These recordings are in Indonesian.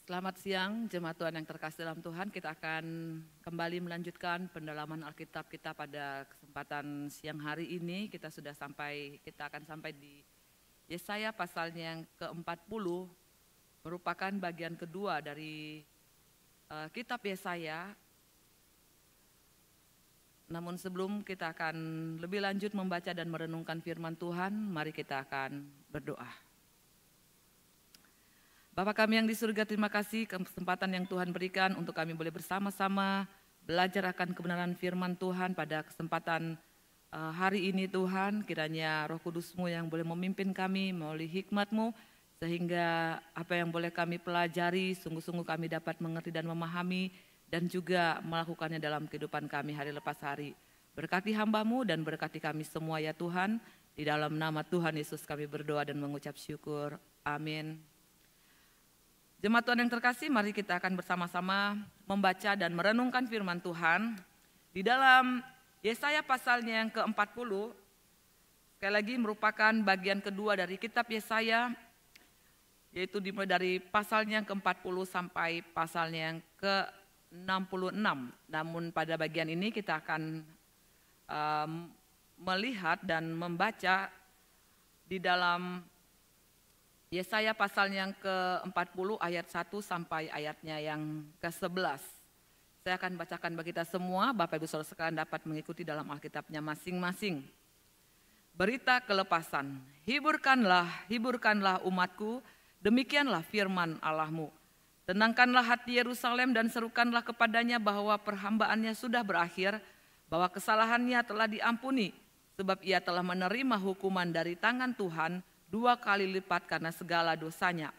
Selamat siang, jemaat Tuhan yang terkasih dalam Tuhan. Kita akan kembali melanjutkan pendalaman Alkitab kita pada kesempatan siang hari ini. Kita akan sampai di Yesaya pasalnya yang ke-40, merupakan bagian kedua dari kitab Yesaya. Namun sebelum kita akan lebih lanjut membaca dan merenungkan firman Tuhan, mari kita akan berdoa. Bapa kami yang di surga, terima kasih kesempatan yang Tuhan berikan untuk kami boleh bersama-sama belajar akan kebenaran firman Tuhan pada kesempatan hari ini Tuhan. Kiranya Roh Kudus-Mu yang boleh memimpin kami melalui hikmat-Mu, sehingga apa yang boleh kami pelajari sungguh-sungguh kami dapat mengerti dan memahami dan juga melakukannya dalam kehidupan kami hari lepas hari. Berkati hamba-Mu dan berkati kami semua ya Tuhan. Di dalam nama Tuhan Yesus kami berdoa dan mengucap syukur. Amin. Jemaat Tuhan yang terkasih, mari kita akan bersama-sama membaca dan merenungkan firman Tuhan di dalam Yesaya pasalnya yang ke-40. Sekali lagi merupakan bagian kedua dari kitab Yesaya, yaitu dimulai dari pasalnya yang ke-40 sampai pasalnya yang ke-66. Namun pada bagian ini kita akan melihat dan membaca di dalam Yesaya pasalnya yang ke-40 ayat 1 sampai ayatnya yang ke-11. Saya akan bacakan bagi kita semua, Bapak Ibu Saudara sekalian dapat mengikuti dalam Alkitabnya masing-masing. Berita kelepasan, hiburkanlah umatku, demikianlah firman Allahmu. Tenangkanlah hati Yerusalem dan serukanlah kepadanya bahwa perhambaannya sudah berakhir, bahwa kesalahannya telah diampuni, sebab ia telah menerima hukuman dari tangan Tuhan, 2 kali lipat karena segala dosanya.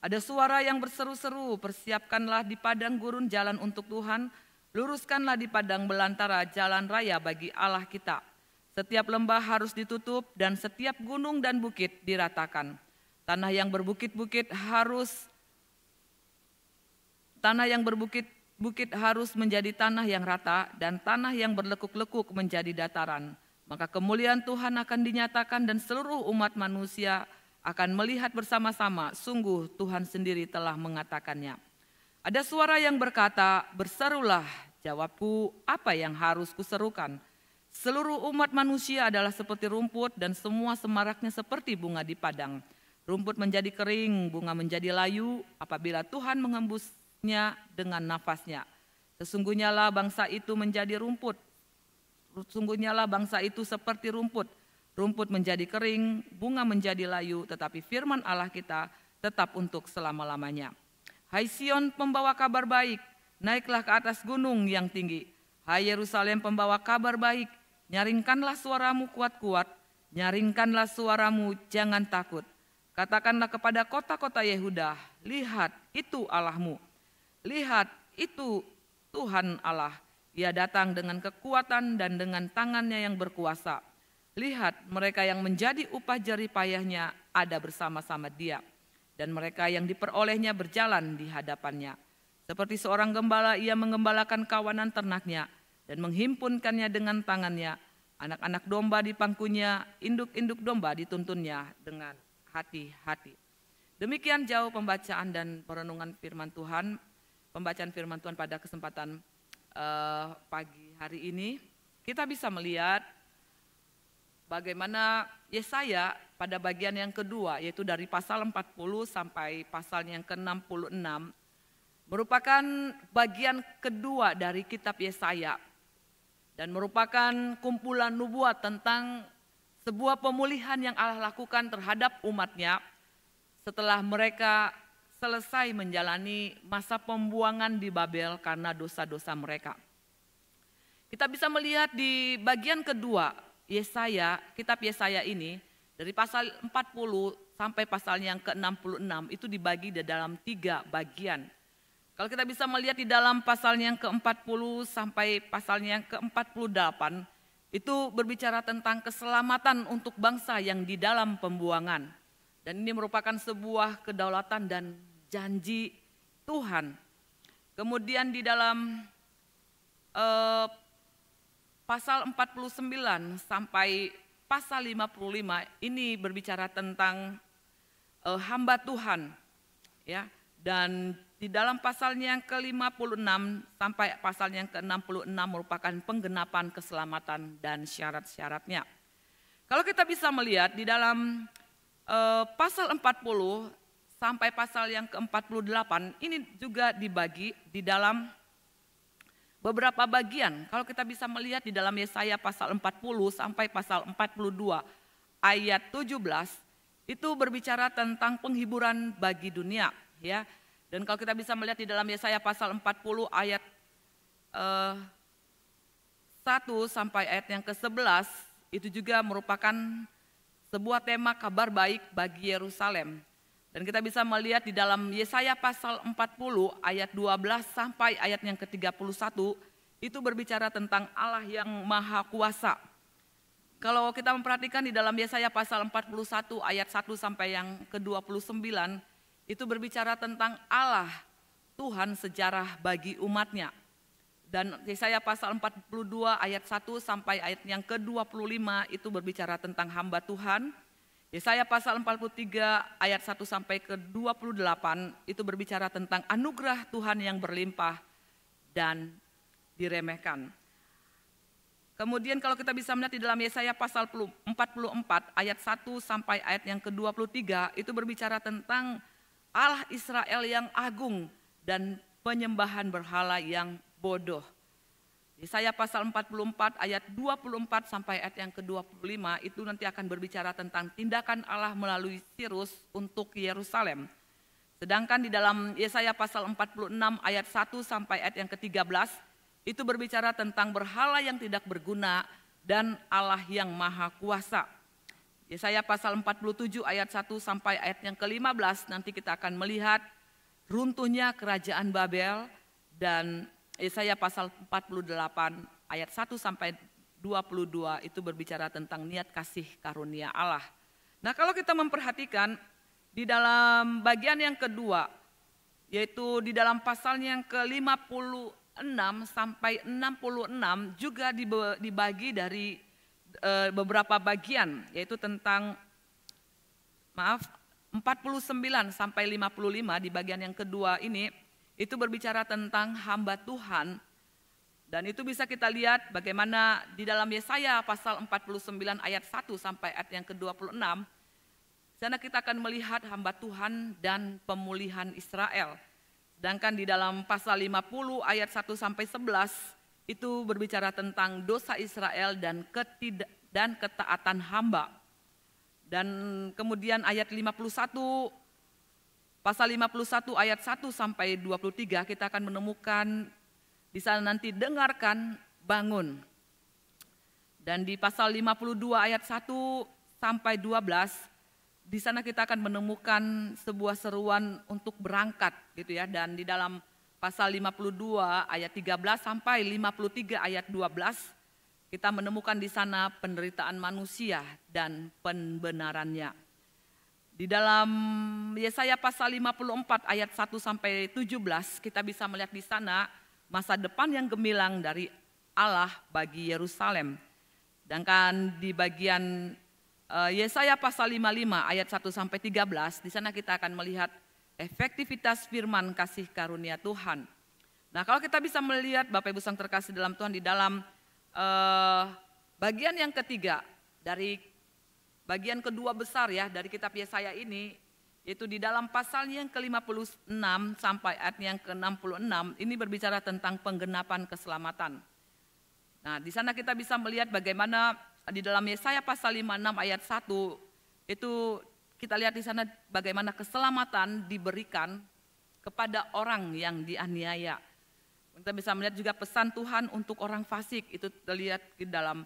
Ada suara yang berseru-seru, persiapkanlah di padang gurun jalan untuk Tuhan, luruskanlah di padang belantara jalan raya bagi Allah kita. Setiap lembah harus ditutup dan setiap gunung dan bukit diratakan. Tanah yang berbukit-bukit harus menjadi tanah yang rata dan tanah yang berlekuk-lekuk menjadi dataran. Maka kemuliaan Tuhan akan dinyatakan dan seluruh umat manusia akan melihat bersama-sama, sungguh Tuhan sendiri telah mengatakannya. Ada suara yang berkata, berserulah, jawabku, apa yang harus kuserukan? Seluruh umat manusia adalah seperti rumput dan semua semaraknya seperti bunga di padang. Rumput menjadi kering, bunga menjadi layu apabila Tuhan mengembusnya dengan nafasnya. Sesungguhnya lah bangsa itu menjadi rumput. Sungguhnya lah bangsa itu seperti rumput. Rumput menjadi kering, bunga menjadi layu, tetapi firman Allah kita tetap untuk selama-lamanya. Hai Sion pembawa kabar baik, naiklah ke atas gunung yang tinggi. Hai Yerusalem pembawa kabar baik, nyaringkanlah suaramu kuat-kuat, nyaringkanlah suaramu jangan takut. Katakanlah kepada kota-kota Yehuda, lihat itu Allahmu, lihat itu Tuhan Allah. Ia datang dengan kekuatan dan dengan tangannya yang berkuasa. Lihat, mereka yang menjadi upah jerih payahnya ada bersama-sama dia. Dan mereka yang diperolehnya berjalan di hadapannya. Seperti seorang gembala ia mengembalakan kawanan ternaknya dan menghimpunkannya dengan tangannya. Anak-anak domba di pangkunya, induk-induk domba dituntunnya dengan hati-hati. Demikian jauh pembacaan dan perenungan firman Tuhan. Pembacaan firman Tuhan pada kesempatan pagi hari ini, kita bisa melihat bagaimana Yesaya pada bagian yang kedua, yaitu dari pasal 40 sampai pasalnya yang ke-66, merupakan bagian kedua dari kitab Yesaya dan merupakan kumpulan nubuat tentang sebuah pemulihan yang Allah lakukan terhadap umatnya setelah mereka selesai menjalani masa pembuangan di Babel karena dosa-dosa mereka. Kita bisa melihat di bagian kedua Yesaya, kitab Yesaya ini, dari pasal 40 sampai pasalnya yang ke-66 itu dibagi di dalam 3 bagian. Kalau kita bisa melihat di dalam pasalnya yang ke-40 sampai pasalnya yang ke-48, itu berbicara tentang keselamatan untuk bangsa yang di dalam pembuangan. Dan ini merupakan sebuah kedaulatan dan janji Tuhan. Kemudian di dalam pasal 49 sampai pasal 55 ini berbicara tentang hamba Tuhan, ya, dan di dalam pasalnya yang ke-56 sampai pasalnya yang ke-66 merupakan penggenapan keselamatan dan syarat-syaratnya. Kalau kita bisa melihat di dalam pasal 40 sampai pasal yang ke-48 ini juga dibagi di dalam beberapa bagian. Kalau kita bisa melihat di dalam Yesaya pasal 40 sampai pasal 42 ayat 17 itu berbicara tentang penghiburan bagi dunia, ya. Dan kalau kita bisa melihat di dalam Yesaya pasal 40 ayat 1 sampai ayat yang ke-11 itu juga merupakan sebuah tema kabar baik bagi Yerusalem. Dan kita bisa melihat di dalam Yesaya pasal 40 ayat 12 sampai ayat yang ke-31 itu berbicara tentang Allah yang Maha Kuasa. Kalau kita memperhatikan di dalam Yesaya pasal 41 ayat 1 sampai yang ke-29 itu berbicara tentang Allah Tuhan sejarah bagi umatnya. Dan Yesaya pasal 42 ayat 1 sampai ayat yang ke-25 itu berbicara tentang hamba Tuhan. Yesaya pasal 43 ayat 1 sampai ke-28 itu berbicara tentang anugerah Tuhan yang berlimpah dan diremehkan. Kemudian kalau kita bisa melihat di dalam Yesaya pasal 44 ayat 1 sampai ayat yang ke-23 itu berbicara tentang Allah Israel yang agung dan penyembahan berhala yang bodoh. Yesaya pasal 44 ayat 24 sampai ayat yang ke-25 itu nanti akan berbicara tentang tindakan Allah melalui Sirus untuk Yerusalem. Sedangkan di dalam Yesaya pasal 46 ayat 1 sampai ayat yang ke-13 itu berbicara tentang berhala yang tidak berguna dan Allah yang Maha Kuasa. Yesaya pasal 47 ayat 1 sampai ayat yang ke-15 nanti kita akan melihat runtuhnya kerajaan Babel, dan Yesaya pasal 48 ayat 1 sampai 22 itu berbicara tentang niat kasih karunia Allah. Nah, kalau kita memperhatikan di dalam bagian yang kedua yaitu di dalam pasalnya yang ke-56 sampai 66 juga dibagi dari beberapa bagian, yaitu tentang 49 sampai 55 di bagian yang kedua ini itu berbicara tentang hamba Tuhan. Dan itu bisa kita lihat bagaimana di dalam Yesaya pasal 49 ayat 1 sampai ayat yang ke-26. Di sana kita akan melihat hamba Tuhan dan pemulihan Israel. Sedangkan di dalam pasal 50 ayat 1 sampai 11 itu berbicara tentang dosa Israel dan ketaatan hamba. Dan kemudian ayat 51, pasal 51 ayat 1 sampai 23 kita akan menemukan di sana nanti dengarkan, bangun. Dan di pasal 52 ayat 1 sampai 12 di sana kita akan menemukan sebuah seruan untuk berangkat gitu ya. Dan di dalam pasal 52 ayat 13 sampai 53 ayat 12 kita menemukan di sana penderitaan manusia dan pembenarannya. Di dalam Yesaya pasal 54 ayat 1 sampai 17 kita bisa melihat di sana masa depan yang gemilang dari Allah bagi Yerusalem. Sedangkan di bagian Yesaya pasal 55 ayat 1 sampai 13 di sana kita akan melihat efektivitas firman kasih karunia Tuhan. Nah, kalau kita bisa melihat Bapak Ibu sang terkasih dalam Tuhan di dalam bagian yang ketiga dari bagian kedua besar ya dari kitab Yesaya ini, yaitu di dalam pasalnya yang ke-56 sampai ayat yang ke-66 ini berbicara tentang penggenapan keselamatan. Nah, di sana kita bisa melihat bagaimana di dalam Yesaya pasal 56 ayat 1 itu kita lihat di sana bagaimana keselamatan diberikan kepada orang yang dianiaya. Kita bisa melihat juga pesan Tuhan untuk orang fasik itu terlihat di dalam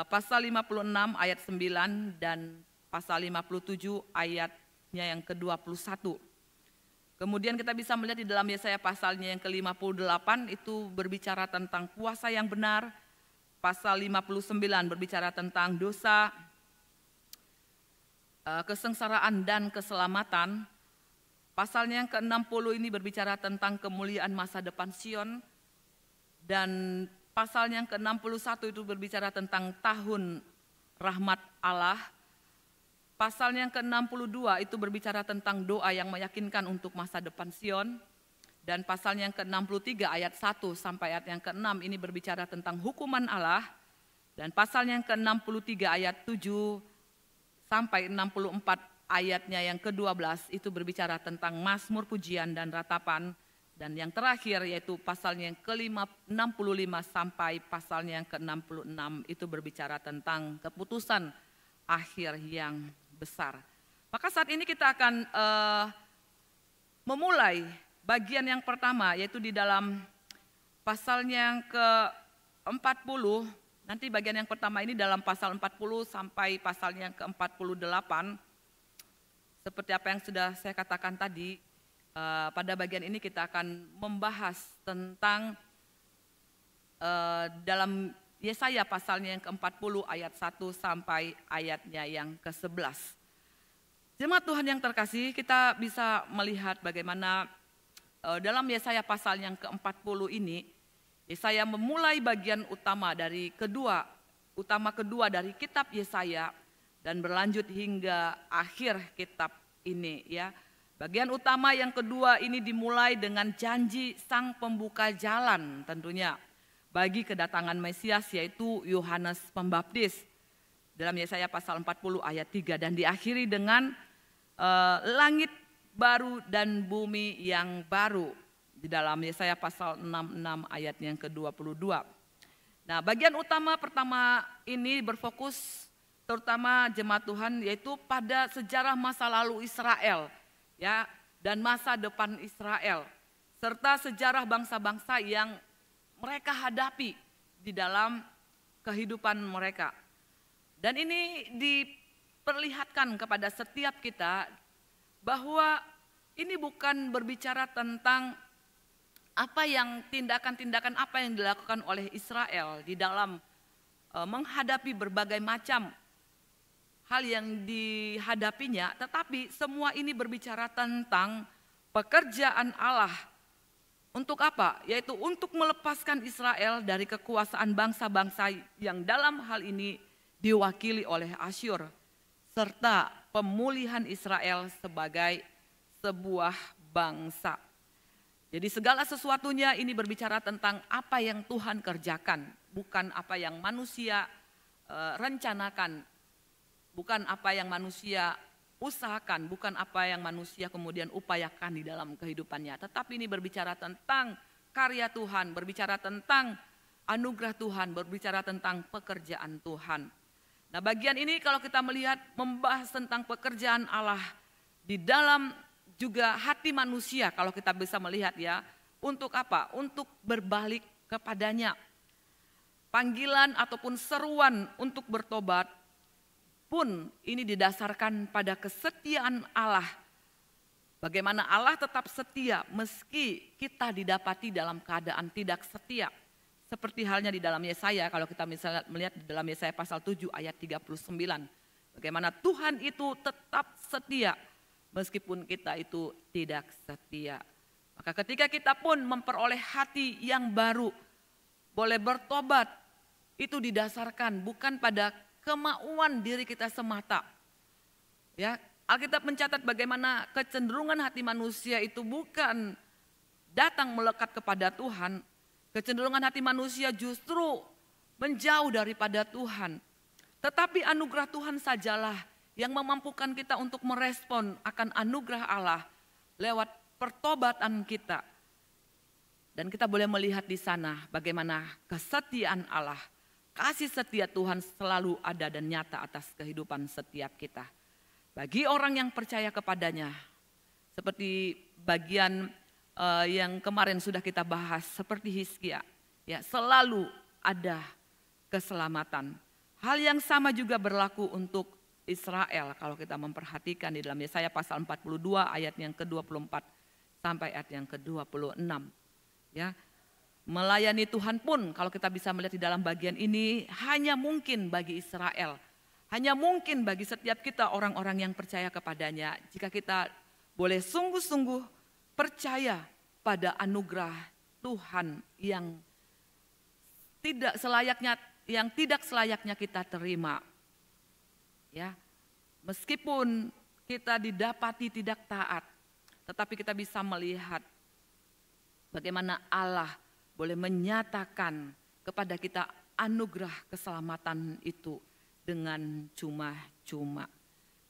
pasal 56 ayat 9 dan pasal 57 ayatnya yang ke-21. Kemudian kita bisa melihat di dalam Yesaya pasalnya yang ke-58 itu berbicara tentang puasa yang benar. Pasal 59 berbicara tentang dosa, kesengsaraan dan keselamatan. Pasalnya yang ke-60 ini berbicara tentang kemuliaan masa depan Sion. Dan pasalnya yang ke-61 itu berbicara tentang tahun rahmat Allah. Pasalnya yang ke-62 itu berbicara tentang doa yang meyakinkan untuk masa depan Sion. dan pasalnya yang ke-63 ayat 1 sampai ayat yang ke-6 ini berbicara tentang hukuman Allah. Dan pasalnya yang ke-63 ayat 7 sampai 64 ayatnya yang ke-12 itu berbicara tentang mazmur pujian dan ratapan. Dan yang terakhir yaitu pasalnya yang ke-65 sampai pasalnya yang ke-66 itu berbicara tentang keputusan akhir yang besar. Maka saat ini kita akan memulai bagian yang pertama yaitu di dalam pasalnya yang ke-40. Nanti bagian yang pertama ini dalam pasal 40 sampai pasalnya yang ke-48. Seperti apa yang sudah saya katakan tadi, pada bagian ini kita akan membahas tentang dalam Yesaya pasalnya yang ke-40 ayat 1 sampai ayatnya yang ke-11. Jemaat Tuhan yang terkasih, kita bisa melihat bagaimana dalam Yesaya pasal yang ke-40 ini, Yesaya memulai bagian utama kedua dari kitab Yesaya dan berlanjut hingga akhir kitab ini ya. Bagian utama yang kedua ini dimulai dengan janji sang pembuka jalan tentunya bagi kedatangan Mesias yaitu Yohanes Pembaptis dalam Yesaya pasal 40 ayat 3 dan diakhiri dengan langit baru dan bumi yang baru di dalam Yesaya pasal 66 ayat yang ke-22. Nah, bagian utama pertama ini berfokus terutama jemaat Tuhan yaitu pada sejarah masa lalu Israel ya dan masa depan Israel serta sejarah bangsa-bangsa yang mereka hadapi di dalam kehidupan mereka. Dan ini diperlihatkan kepada setiap kita bahwa ini bukan berbicara tentang apa yang tindakan-tindakan apa yang dilakukan oleh Israel di dalam menghadapi berbagai macam hal yang dihadapinya, tetapi semua ini berbicara tentang pekerjaan Allah. Untuk apa? Yaitu untuk melepaskan Israel dari kekuasaan bangsa-bangsa yang dalam hal ini diwakili oleh Asyur, serta pemulihan Israel sebagai sebuah bangsa. Jadi segala sesuatunya ini berbicara tentang apa yang Tuhan kerjakan, bukan apa yang manusia rencanakan, bukan apa yang manusia usahakan, bukan apa yang manusia kemudian upayakan di dalam kehidupannya. Tetapi ini berbicara tentang karya Tuhan, berbicara tentang anugerah Tuhan, berbicara tentang pekerjaan Tuhan. Nah, bagian ini kalau kita melihat membahas tentang pekerjaan Allah di dalam juga hati manusia kalau kita bisa melihat ya. Untuk apa? Untuk berbalik kepadanya. Panggilan ataupun seruan untuk bertobat pun ini didasarkan pada kesetiaan Allah. Bagaimana Allah tetap setia meski kita didapati dalam keadaan tidak setia. Seperti halnya di dalam Yesaya, kalau kita misalnya melihat di dalam Yesaya pasal 7 ayat 39. Bagaimana Tuhan itu tetap setia meskipun kita itu tidak setia. Maka ketika kita pun memperoleh hati yang baru, boleh bertobat, itu didasarkan bukan pada kemauan diri kita semata. Ya, Alkitab mencatat bagaimana kecenderungan hati manusia itu bukan datang melekat kepada Tuhan. Kecenderungan hati manusia justru menjauh daripada Tuhan. Tetapi anugerah Tuhan sajalah yang memampukan kita untuk merespon akan anugerah Allah lewat pertobatan kita. Dan kita boleh melihat di sana bagaimana kesetiaan Allah, kasih setia Tuhan selalu ada dan nyata atas kehidupan setiap kita. Bagi orang yang percaya kepadanya, seperti bagian yang kemarin sudah kita bahas seperti Hizkia, ya selalu ada keselamatan. Hal yang sama juga berlaku untuk Israel kalau kita memperhatikan di dalam Yesaya pasal 42 ayat yang ke-24 sampai ayat yang ke-26. Ya, melayani Tuhan pun kalau kita bisa melihat di dalam bagian ini hanya mungkin bagi Israel, hanya mungkin bagi setiap kita orang-orang yang percaya kepadanya jika kita boleh sungguh-sungguh percaya pada anugerah Tuhan yang tidak selayaknya kita terima. Ya, meskipun kita didapati tidak taat, tetapi kita bisa melihat bagaimana Allah boleh menyatakan kepada kita anugerah keselamatan itu dengan cuma-cuma.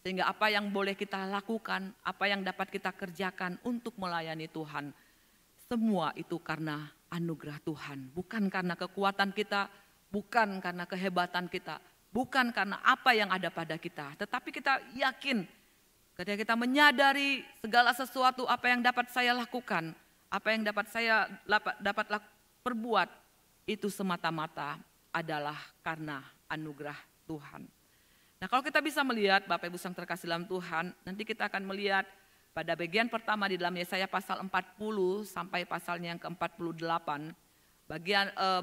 Sehingga apa yang boleh kita lakukan, apa yang dapat kita kerjakan untuk melayani Tuhan, semua itu karena anugerah Tuhan. Bukan karena kekuatan kita, bukan karena kehebatan kita, bukan karena apa yang ada pada kita. Tetapi kita yakin ketika kita menyadari segala sesuatu apa yang dapat saya lakukan, apa yang dapat saya perbuat, itu semata-mata adalah karena anugerah Tuhan. Nah, kalau kita bisa melihat, Bapak Ibu yang terkasih dalam Tuhan, nanti kita akan melihat pada bagian pertama di dalam Yesaya pasal 40 sampai pasalnya yang ke-48,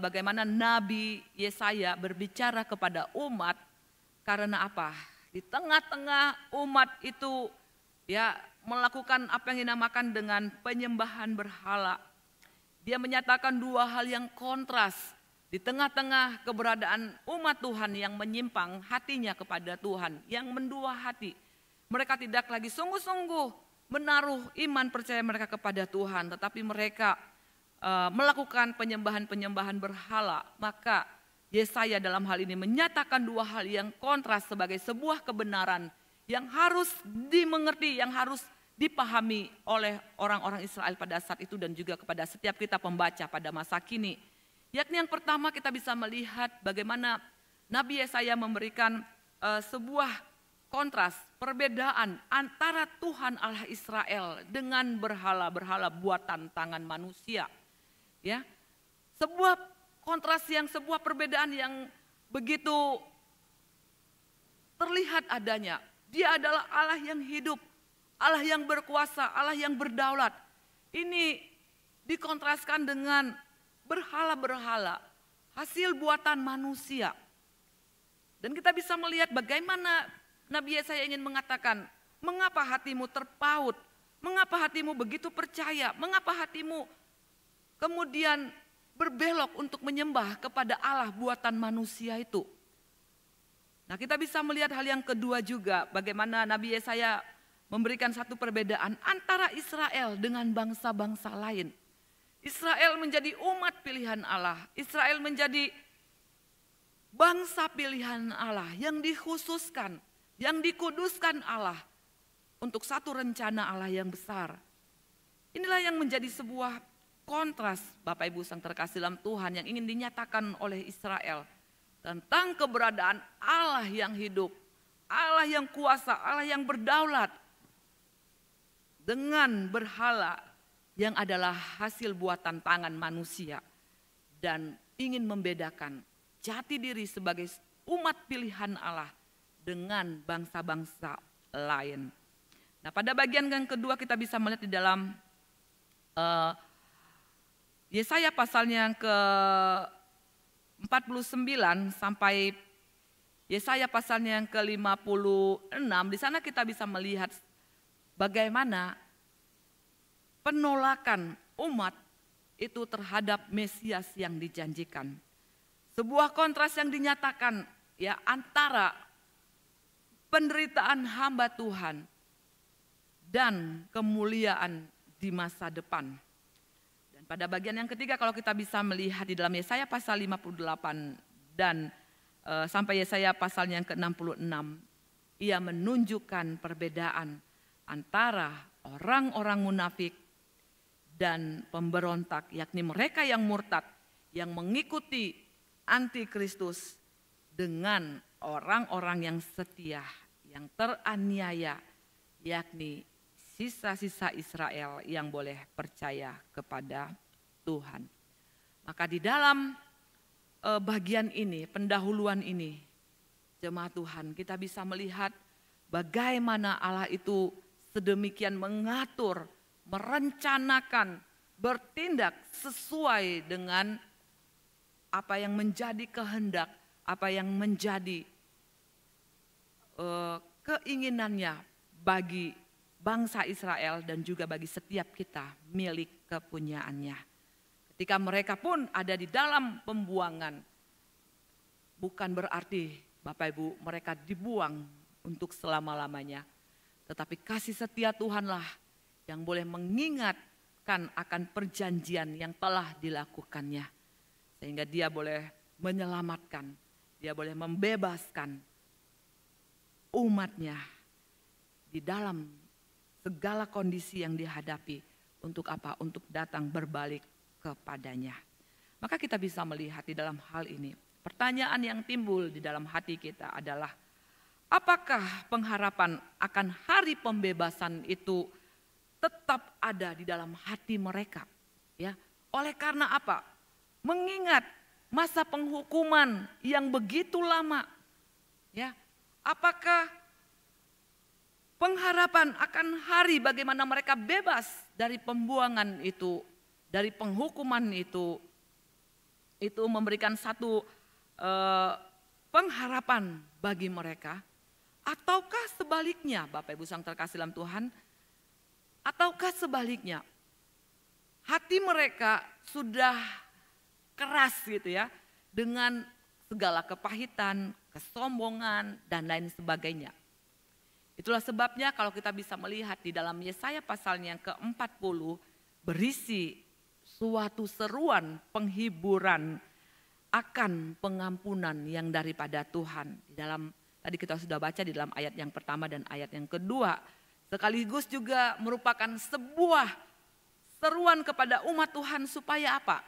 bagaimana Nabi Yesaya berbicara kepada umat. Karena apa? Di tengah-tengah umat itu ya melakukan apa yang dinamakan dengan penyembahan berhala. Dia menyatakan dua hal yang kontras. Di tengah-tengah keberadaan umat Tuhan yang menyimpang hatinya kepada Tuhan, yang mendua hati. Mereka tidak lagi sungguh-sungguh menaruh iman percaya mereka kepada Tuhan, tetapi mereka melakukan penyembahan-penyembahan berhala. Maka Yesaya dalam hal ini menyatakan dua hal yang kontras sebagai sebuah kebenaran yang harus dimengerti, yang harus dipahami oleh orang-orang Israel pada saat itu dan juga kepada setiap kita pembaca pada masa kini. Yakni yang pertama kita bisa melihat bagaimana Nabi Yesaya memberikan sebuah kontras, perbedaan antara Tuhan Allah Israel dengan berhala-berhala buatan tangan manusia. Ya, sebuah kontras sebuah perbedaan yang begitu terlihat adanya. Dia adalah Allah yang hidup, Allah yang berkuasa, Allah yang berdaulat. Ini dikontraskan dengan berhala-berhala, hasil buatan manusia. Dan kita bisa melihat bagaimana Nabi Yesaya ingin mengatakan, mengapa hatimu terpaut, mengapa hatimu begitu percaya, mengapa hatimu kemudian berbelok untuk menyembah kepada Allah buatan manusia itu. Nah, kita bisa melihat hal yang kedua juga, bagaimana Nabi Yesaya memberikan satu perbedaan antara Israel dengan bangsa-bangsa lain. Israel menjadi umat pilihan Allah. Israel menjadi bangsa pilihan Allah yang dikhususkan, yang dikuduskan Allah untuk satu rencana Allah yang besar. Inilah yang menjadi sebuah kontras, Bapak Ibu yang terkasih dalam Tuhan, yang ingin dinyatakan oleh Israel tentang keberadaan Allah yang hidup, Allah yang kuasa, Allah yang berdaulat, dengan berhala yang adalah hasil buatan tangan manusia, dan ingin membedakan jati diri sebagai umat pilihan Allah dengan bangsa-bangsa lain. Nah, pada bagian yang kedua kita bisa melihat di dalam Yesaya pasalnya yang ke-49 sampai Yesaya pasalnya yang ke-56, di sana kita bisa melihat bagaimana penolakan umat itu terhadap Mesias yang dijanjikan. Sebuah kontras yang dinyatakan ya antara penderitaan hamba Tuhan dan kemuliaan di masa depan. Dan pada bagian yang ketiga kalau kita bisa melihat di dalam Yesaya pasal 58 dan sampai Yesaya pasalnya yang ke-66, ia menunjukkan perbedaan antara orang-orang munafik dan pemberontak, yakni mereka yang murtad, yang mengikuti antikristus, dengan orang-orang yang setia, yang teraniaya, yakni sisa-sisa Israel yang boleh percaya kepada Tuhan. Maka di dalam bagian ini, pendahuluan ini, jemaat Tuhan, kita bisa melihat bagaimana Allah itu sedemikian mengatur, merencanakan, bertindak sesuai dengan apa yang menjadi kehendak, apa yang menjadi keinginannya bagi bangsa Israel dan juga bagi setiap kita, milik kepunyaannya. Ketika mereka pun ada di dalam pembuangan, bukan berarti Bapak Ibu mereka dibuang untuk selama-lamanya. Tetapi kasih setia Tuhanlah yang boleh mengingat meneguhkan akan perjanjian yang telah dilakukannya. Sehingga dia boleh menyelamatkan, dia boleh membebaskan umatnya di dalam segala kondisi yang dihadapi. Untuk apa? Untuk datang berbalik kepadanya. Maka kita bisa melihat di dalam hal ini, pertanyaan yang timbul di dalam hati kita adalah, apakah pengharapan akan hari pembebasan itu tetap ada di dalam hati mereka? Ya, oleh karena apa? Mengingat masa penghukuman yang begitu lama. Ya, apakah pengharapan akan hari bagaimana mereka bebas dari pembuangan itu, dari penghukuman itu memberikan satu pengharapan bagi mereka? Ataukah sebaliknya, Bapak Ibu sang terkasih dalam Tuhan, ataukah sebaliknya hati mereka sudah keras gitu ya, dengan segala kepahitan, kesombongan dan lain sebagainya. Itulah sebabnya kalau kita bisa melihat di dalam Yesaya pasalnya yang ke-40 berisi suatu seruan penghiburan akan pengampunan yang daripada Tuhan. Di dalam tadi kita sudah baca di dalam ayat yang pertama dan ayat yang kedua, sekaligus juga merupakan sebuah seruan kepada umat Tuhan supaya apa?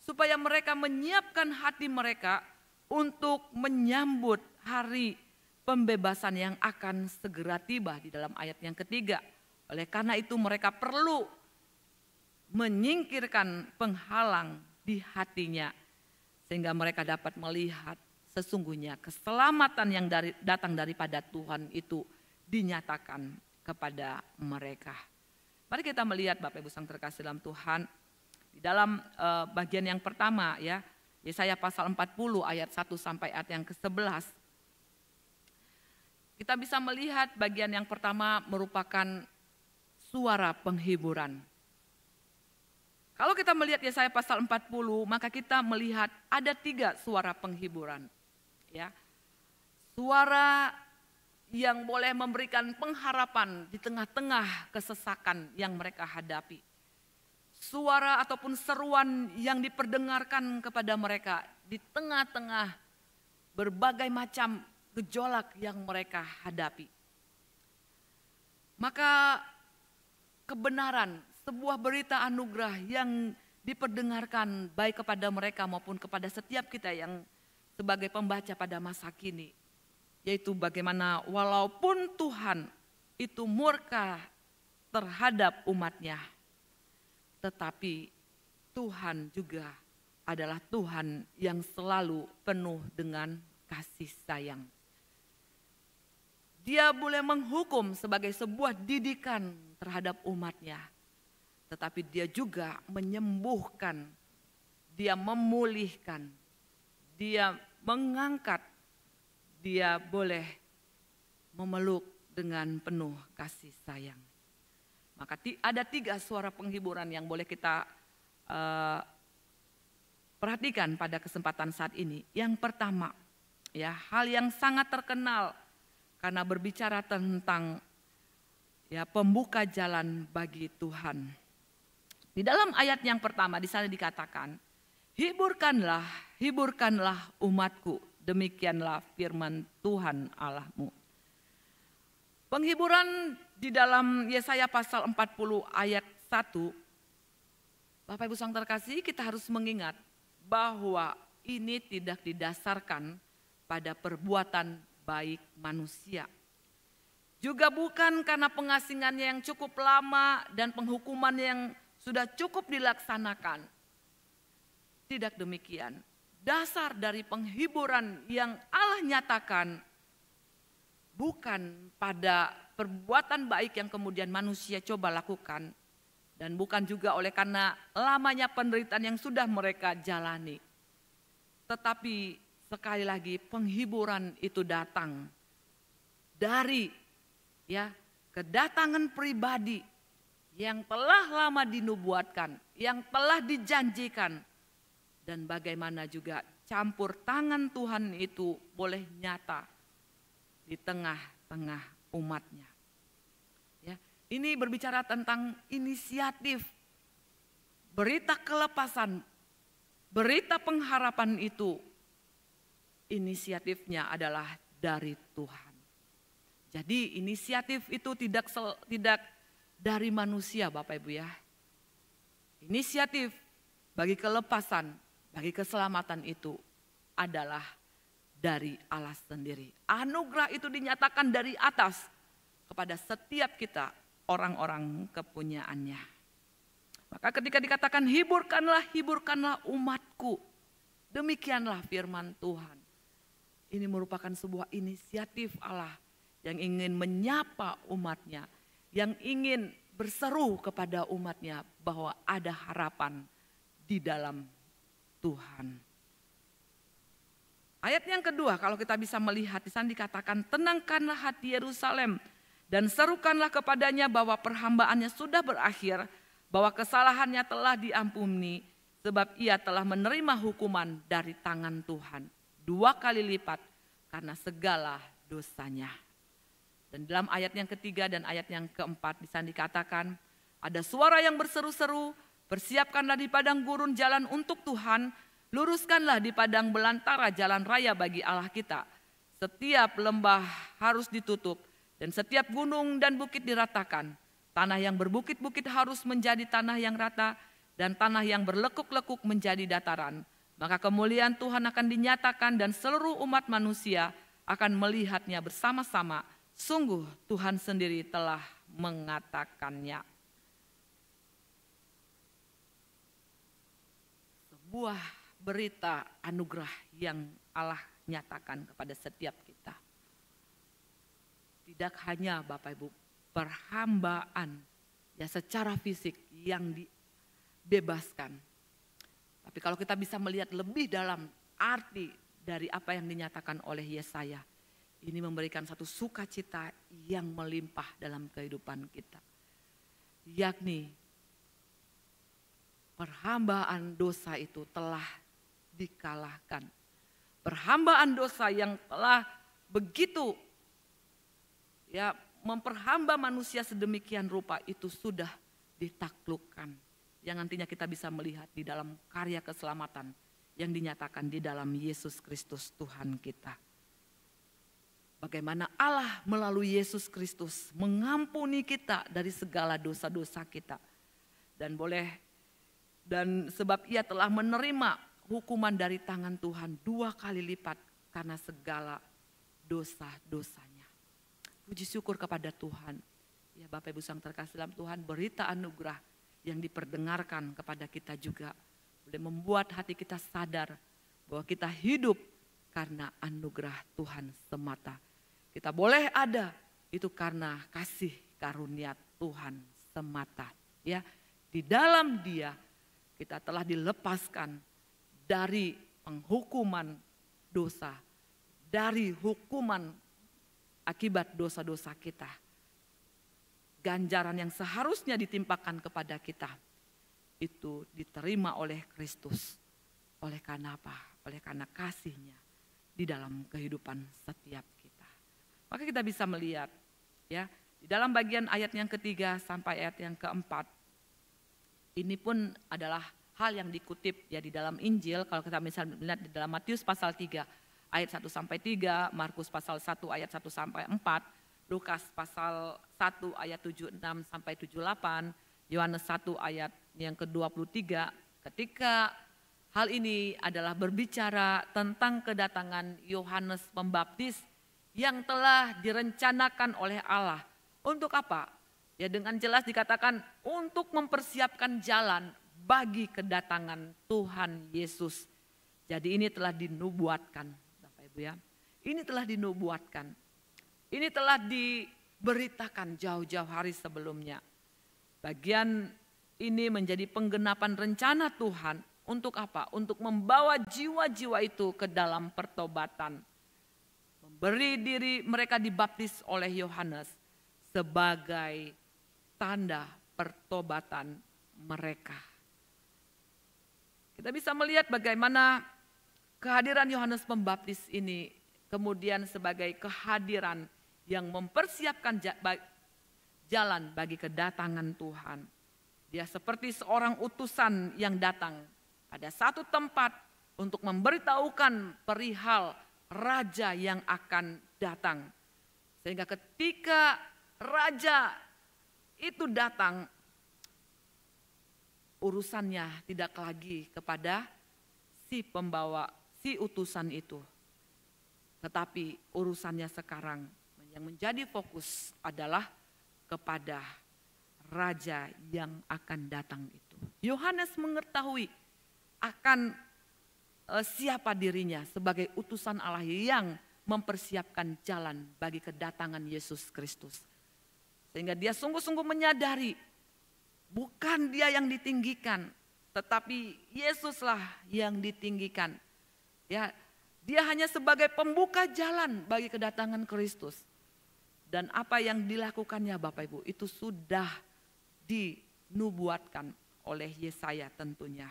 Supaya mereka menyiapkan hati mereka untuk menyambut hari pembebasan yang akan segera tiba di dalam ayat yang ketiga. Oleh karena itu mereka perlu menyingkirkan penghalang di hatinya sehingga mereka dapat melihat sesungguhnya keselamatan yang datang daripada Tuhan itu dinyatakan kepada mereka. Mari kita melihat Bapak Ibu sang terkasih dalam Tuhan di dalam bagian yang pertama ya, Yesaya pasal 40 ayat 1 sampai ayat yang ke-11. Kita bisa melihat bagian yang pertama merupakan suara penghiburan. Kalau kita melihat Yesaya pasal 40, maka kita melihat ada 3 suara penghiburan. Ya. Suara yang boleh memberikan pengharapan di tengah-tengah kesesakan yang mereka hadapi. Suara ataupun seruan yang diperdengarkan kepada mereka di tengah-tengah berbagai macam gejolak yang mereka hadapi. Maka kebenaran, sebuah berita anugerah yang diperdengarkan baik kepada mereka maupun kepada setiap kita yang sebagai pembaca pada masa kini. Yaitu bagaimana walaupun Tuhan itu murka terhadap umatnya, tetapi Tuhan juga adalah Tuhan yang selalu penuh dengan kasih sayang. Dia boleh menghukum sebagai sebuah didikan terhadap umatnya. Tetapi dia juga menyembuhkan, dia memulihkan, dia mengangkat, dia boleh memeluk dengan penuh kasih sayang. Maka ada 3 suara penghiburan yang boleh kita perhatikan pada kesempatan saat ini. Yang pertama, ya, hal yang sangat terkenal karena berbicara tentang ya pembuka jalan bagi Tuhan. Di dalam ayat yang pertama di sana dikatakan, hiburkanlah, hiburkanlah umatku, demikianlah firman Tuhan Allahmu. Penghiburan di dalam Yesaya pasal 40 ayat 1, Bapak Ibu sang terkasih, kita harus mengingat bahwa ini tidak didasarkan pada perbuatan baik manusia. Juga bukan karena pengasingannya yang cukup lama dan penghukuman yang sudah cukup dilaksanakan. Tidak demikian. Dasar dari penghiburan yang Allah nyatakan bukan pada perbuatan baik yang kemudian manusia coba lakukan. Dan bukan juga oleh karena lamanya penderitaan yang sudah mereka jalani. Tetapi sekali lagi penghiburan itu datang dari ya kedatangan pribadi yang telah lama dinubuatkan, yang telah dijanjikan, dan bagaimana juga campur tangan Tuhan itu boleh nyata di tengah-tengah umatnya. Ya, ini berbicara tentang inisiatif berita kelepasan, berita pengharapan itu inisiatifnya adalah dari Tuhan. Jadi inisiatif itu tidak dari manusia Bapak Ibu ya. Inisiatif bagi kelepasan, bagi keselamatan itu adalah dari Allah sendiri. Anugerah itu dinyatakan dari atas kepada setiap kita, orang-orang kepunyaannya. Maka ketika dikatakan hiburkanlah umatku. Demikianlah firman Tuhan. Ini merupakan sebuah inisiatif Allah yang ingin menyapa umatnya. Yang ingin berseru kepada umatnya bahwa ada harapan di dalam Tuhan. Ayat yang kedua, kalau kita bisa melihat di sana dikatakan, tenangkanlah hati Yerusalem dan serukanlah kepadanya bahwa perhambaannya sudah berakhir, bahwa kesalahannya telah diampuni, sebab ia telah menerima hukuman dari tangan Tuhan 2 kali lipat karena segala dosanya. Dan dalam ayat yang ketiga dan ayat yang keempat di sana dikatakan, ada suara yang berseru-seru, persiapkanlah di padang gurun jalan untuk Tuhan, luruskanlah di padang belantara jalan raya bagi Allah kita. Setiap lembah harus ditutup dan setiap gunung dan bukit diratakan. Tanah yang berbukit-bukit harus menjadi tanah yang rata dan tanah yang berlekuk-lekuk menjadi dataran. Maka kemuliaan Tuhan akan dinyatakan dan seluruh umat manusia akan melihatnya bersama-sama. Sungguh Tuhan sendiri telah mengatakannya. Sebuah berita anugerah yang Allah nyatakan kepada setiap kita. Tidak hanya Bapak Ibu perhambaan ya secara fisik yang dibebaskan. Tapi kalau kita bisa melihat lebih dalam arti dari apa yang dinyatakan oleh Yesaya, ini memberikan satu sukacita yang melimpah dalam kehidupan kita. Yakni perhambaan dosa itu telah dikalahkan. Perhambaan dosa yang telah begitu ya memperhamba manusia sedemikian rupa itu sudah ditaklukkan. Yang nantinya kita bisa melihat di dalam karya keselamatan yang dinyatakan di dalam Yesus Kristus Tuhan kita. Bagaimana Allah melalui Yesus Kristus mengampuni kita dari segala dosa-dosa kita. Dan sebab ia telah menerima hukuman dari tangan Tuhan 2 kali lipat karena segala dosa-dosanya. Puji syukur kepada Tuhan. Ya Bapak Ibu yang terkasih dalam Tuhan, berita anugerah yang diperdengarkan kepada kita juga boleh membuat hati kita sadar bahwa kita hidup karena anugerah Tuhan semata. Kita boleh ada itu karena kasih karunia Tuhan semata. Ya, di dalam Dia kita telah dilepaskan dari penghukuman dosa, dari hukuman akibat dosa-dosa kita. Ganjaran yang seharusnya ditimpakan kepada kita itu diterima oleh Kristus. Oleh karena apa? Oleh karena kasih-Nya di dalam kehidupan setiap kita. Maka kita bisa melihat ya di dalam bagian ayat yang ketiga sampai ayat yang keempat. Ini pun adalah hal yang dikutip ya di dalam Injil. Kalau kita misalnya melihat di dalam Matius pasal 3 ayat 1 sampai 3, Markus pasal 1 ayat 1 sampai 4, Lukas pasal 1 ayat 76 sampai 78, Yohanes 1 ayat yang ke-23. Ketika hal ini adalah berbicara tentang kedatangan Yohanes Pembaptis yang telah direncanakan oleh Allah. Untuk apa? Ya dengan jelas dikatakan untuk mempersiapkan jalan bagi kedatangan Tuhan Yesus. Jadi ini telah dinubuatkan, Bapak Ibu ya. Ini telah dinubuatkan. Ini telah diberitakan jauh-jauh hari sebelumnya. Bagian ini menjadi penggenapan rencana Tuhan untuk apa? Untuk membawa jiwa-jiwa itu ke dalam pertobatan. Memberi diri mereka dibaptis oleh Yohanes sebagai tanda pertobatan mereka. Kita bisa melihat bagaimana kehadiran Yohanes Pembaptis ini kemudian sebagai kehadiran yang mempersiapkan jalan bagi kedatangan Tuhan. Dia seperti seorang utusan yang datang pada satu tempat untuk memberitahukan perihal raja yang akan datang. Sehingga ketika raja itu datang, urusannya tidak lagi kepada si pembawa, si utusan itu. Tetapi urusannya sekarang yang menjadi fokus adalah kepada raja yang akan datang itu. Yohanes mengetahui akan siapa dirinya sebagai utusan Allah yang mempersiapkan jalan bagi kedatangan Yesus Kristus. Sehingga dia sungguh-sungguh menyadari bukan dia yang ditinggikan, tetapi Yesuslah yang ditinggikan. Ya, dia hanya sebagai pembuka jalan bagi kedatangan Kristus. Dan apa yang dilakukannya Bapak Ibu itu sudah dinubuatkan oleh Yesaya tentunya.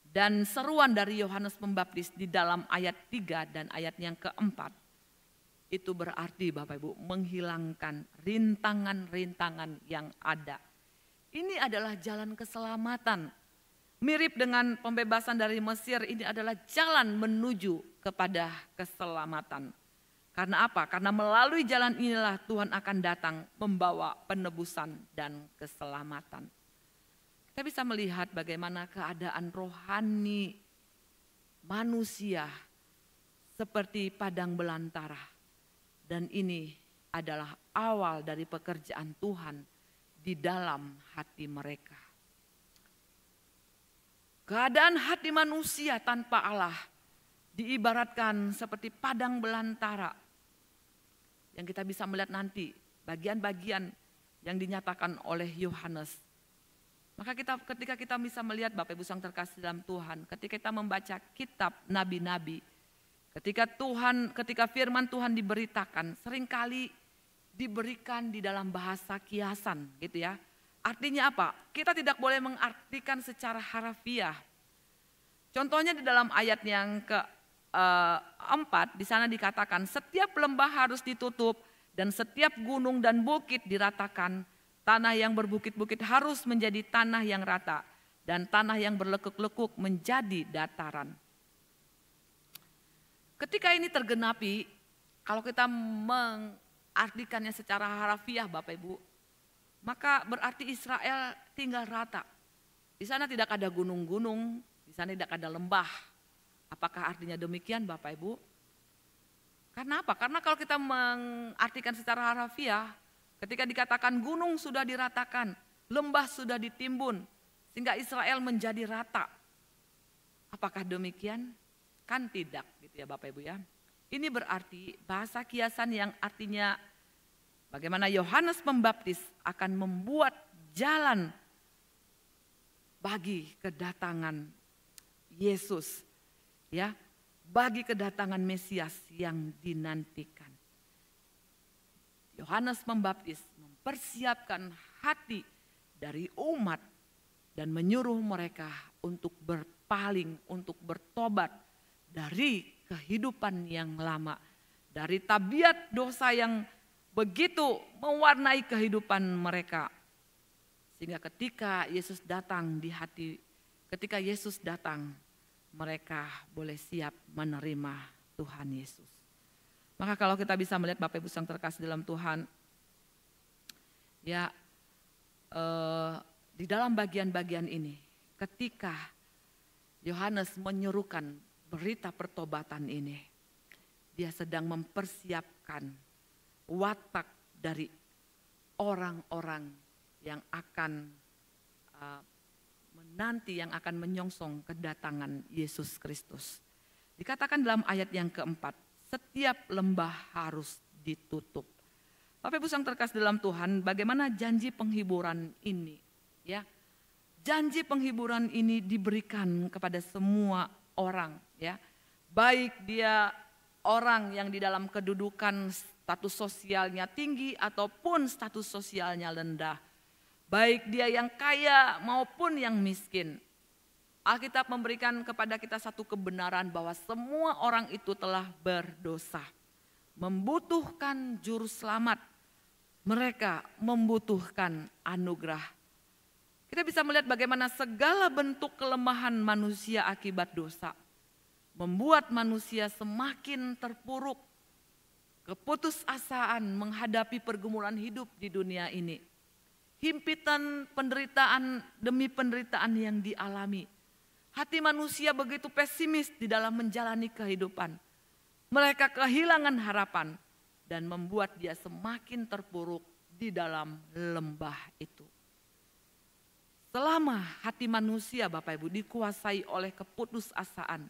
Dan seruan dari Yohanes Pembaptis di dalam ayat 3 dan ayat yang keempat, itu berarti Bapak Ibu menghilangkan rintangan-rintangan yang ada. Ini adalah jalan keselamatan. Mirip dengan pembebasan dari Mesir, ini adalah jalan menuju kepada keselamatan. Karena apa? Karena melalui jalan inilah Tuhan akan datang membawa penebusan dan keselamatan. Kita bisa melihat bagaimana keadaan rohani manusia seperti padang belantara. Dan ini adalah awal dari pekerjaan Tuhan di dalam hati mereka. Keadaan hati manusia tanpa Allah diibaratkan seperti padang belantara. Yang kita bisa melihat nanti bagian-bagian yang dinyatakan oleh Yohanes. Maka ketika kita bisa melihat Bapak Ibu yang terkasih dalam Tuhan, ketika kita membaca kitab nabi-nabi, ketika firman Tuhan diberitakan, seringkali diberikan di dalam bahasa kiasan gitu ya. Artinya apa? Kita tidak boleh mengartikan secara harafiah. Contohnya di dalam ayat yang keempat, di sana dikatakan setiap lembah harus ditutup dan setiap gunung dan bukit diratakan. Tanah yang berbukit-bukit harus menjadi tanah yang rata dan tanah yang berlekuk-lekuk menjadi dataran. Ketika ini tergenapi, kalau kita mengartikannya secara harafiah Bapak Ibu, maka berarti Israel tinggal rata. Di sana tidak ada gunung-gunung, di sana tidak ada lembah. Apakah artinya demikian Bapak Ibu? Karena apa? Karena kalau kita mengartikan secara harafiah, ketika dikatakan gunung sudah diratakan, lembah sudah ditimbun, sehingga Israel menjadi rata. Apakah demikian? Kan tidak gitu ya Bapak Ibu ya. Ini berarti bahasa kiasan yang artinya bagaimana Yohanes Pembaptis akan membuat jalan bagi kedatangan Yesus. Ya, bagi kedatangan Mesias yang dinantikan. Yohanes Pembaptis mempersiapkan hati dari umat dan menyuruh mereka untuk berpaling, untuk bertobat dari kehidupan yang lama, dari tabiat dosa yang begitu mewarnai kehidupan mereka. Sehingga ketika Yesus datang di hati, ketika Yesus datang, mereka boleh siap menerima Tuhan Yesus. Maka kalau kita bisa melihat Bapak Ibu yang terkasih dalam Tuhan, ya di dalam bagian-bagian ini, ketika Yohanes menyerukan berita pertobatan ini, dia sedang mempersiapkan watak dari orang-orang yang akan menanti, yang akan menyongsong kedatangan Yesus Kristus. Dikatakan dalam ayat yang keempat, setiap lembah harus ditutup. Bapak Ibu yang terkasih dalam Tuhan, bagaimana janji penghiburan ini? Ya, janji penghiburan ini diberikan kepada semua orang. Ya, baik dia orang yang di dalam kedudukan status sosialnya tinggi ataupun status sosialnya rendah. Baik dia yang kaya maupun yang miskin. Alkitab memberikan kepada kita satu kebenaran bahwa semua orang itu telah berdosa. Membutuhkan juru selamat. Mereka membutuhkan anugerah Kita bisa melihat bagaimana segala bentuk kelemahan manusia akibat dosa membuat manusia semakin terpuruk, keputusasaan menghadapi pergumulan hidup di dunia ini. Himpitan penderitaan demi penderitaan yang dialami. Hati manusia begitu pesimis di dalam menjalani kehidupan. Mereka kehilangan harapan dan membuat dia semakin terpuruk di dalam lembah itu. Selama hati manusia Bapak Ibu dikuasai oleh keputusasaan,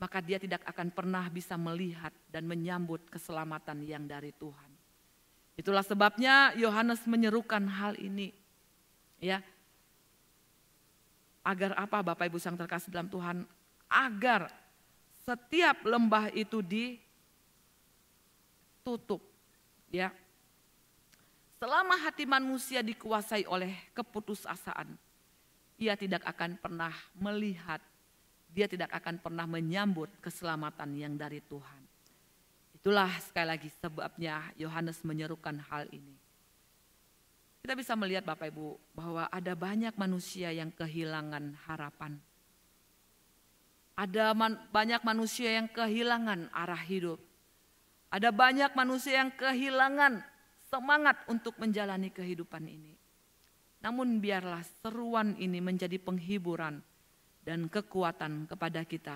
maka dia tidak akan pernah bisa melihat dan menyambut keselamatan yang dari Tuhan. Itulah sebabnya Yohanes menyerukan hal ini. Ya. Agar apa Bapak Ibu yang terkasih dalam Tuhan? Agar setiap lembah itu ditutup. Ya. Selama hati manusia dikuasai oleh keputusasaan, ia tidak akan pernah melihat, dia tidak akan pernah menyambut keselamatan yang dari Tuhan. Itulah sekali lagi sebabnya Yohanes menyerukan hal ini. Kita bisa melihat Bapak Ibu bahwa ada banyak manusia yang kehilangan harapan. Ada banyak manusia yang kehilangan arah hidup. Ada banyak manusia yang kehilangan semangat untuk menjalani kehidupan ini. Namun biarlah seruan ini menjadi penghiburan dan kekuatan kepada kita.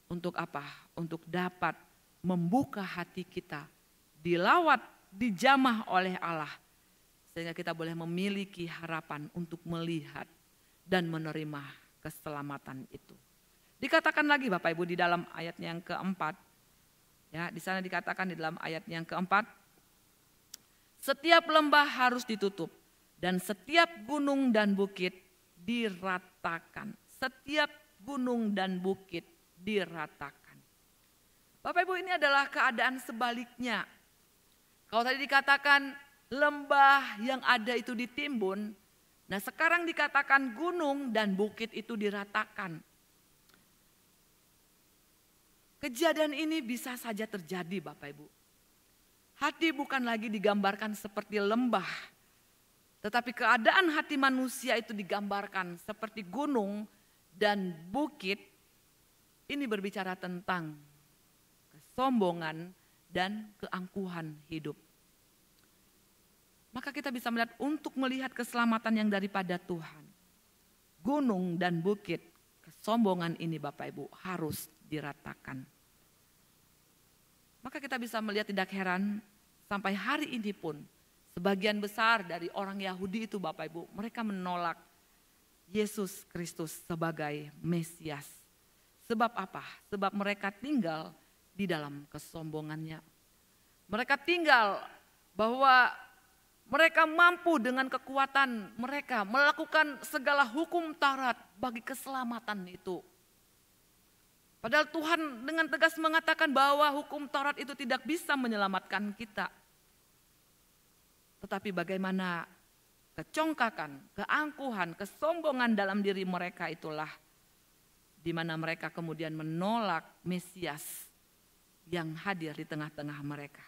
Untuk apa? Untuk dapat membuka hati kita, dilawat, dijamah oleh Allah. Sehingga kita boleh memiliki harapan untuk melihat dan menerima keselamatan itu. Dikatakan lagi Bapak Ibu di dalam ayat yang keempat. Ya, di sana dikatakan di dalam ayat yang keempat. Setiap lembah harus ditutup dan setiap gunung dan bukit diratakan. Setiap gunung dan bukit diratakan. Bapak Ibu, ini adalah keadaan sebaliknya. Kalau tadi dikatakan lembah yang ada itu ditimbun, nah sekarang dikatakan gunung dan bukit itu diratakan. Kejadian ini bisa saja terjadi Bapak Ibu. Hati bukan lagi digambarkan seperti lembah, tetapi keadaan hati manusia itu digambarkan seperti gunung dan bukit. Ini berbicara tentang kesombongan dan keangkuhan hidup. Maka kita bisa melihat untuk melihat keselamatan yang daripada Tuhan. Gunung dan bukit, kesombongan ini Bapak Ibu harus diratakan. Maka kita bisa melihat tidak heran sampai hari ini pun sebagian besar dari orang Yahudi itu Bapak Ibu, mereka menolak Yesus Kristus sebagai Mesias. Sebab apa? Sebab mereka tinggal di dalam kesombongannya. Mereka tinggal bahwa mereka mampu dengan kekuatan mereka melakukan segala hukum Taurat bagi keselamatan itu. Padahal Tuhan dengan tegas mengatakan bahwa hukum Taurat itu tidak bisa menyelamatkan kita. Tetapi bagaimana kecongkakan, keangkuhan, kesombongan dalam diri mereka itulah di mana mereka kemudian menolak Mesias yang hadir di tengah-tengah mereka.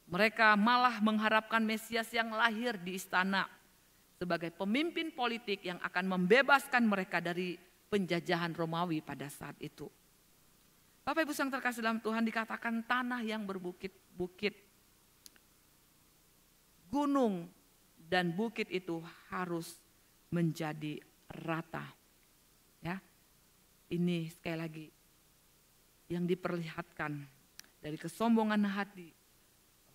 Mereka malah mengharapkan Mesias yang lahir di istana sebagai pemimpin politik yang akan membebaskan mereka dari penjajahan Romawi pada saat itu. Bapak Ibu yang terkasih dalam Tuhan, dikatakan tanah yang berbukit-bukit. Gunung dan bukit itu harus menjadi rata. Ya. Ini sekali lagi yang diperlihatkan dari kesombongan hati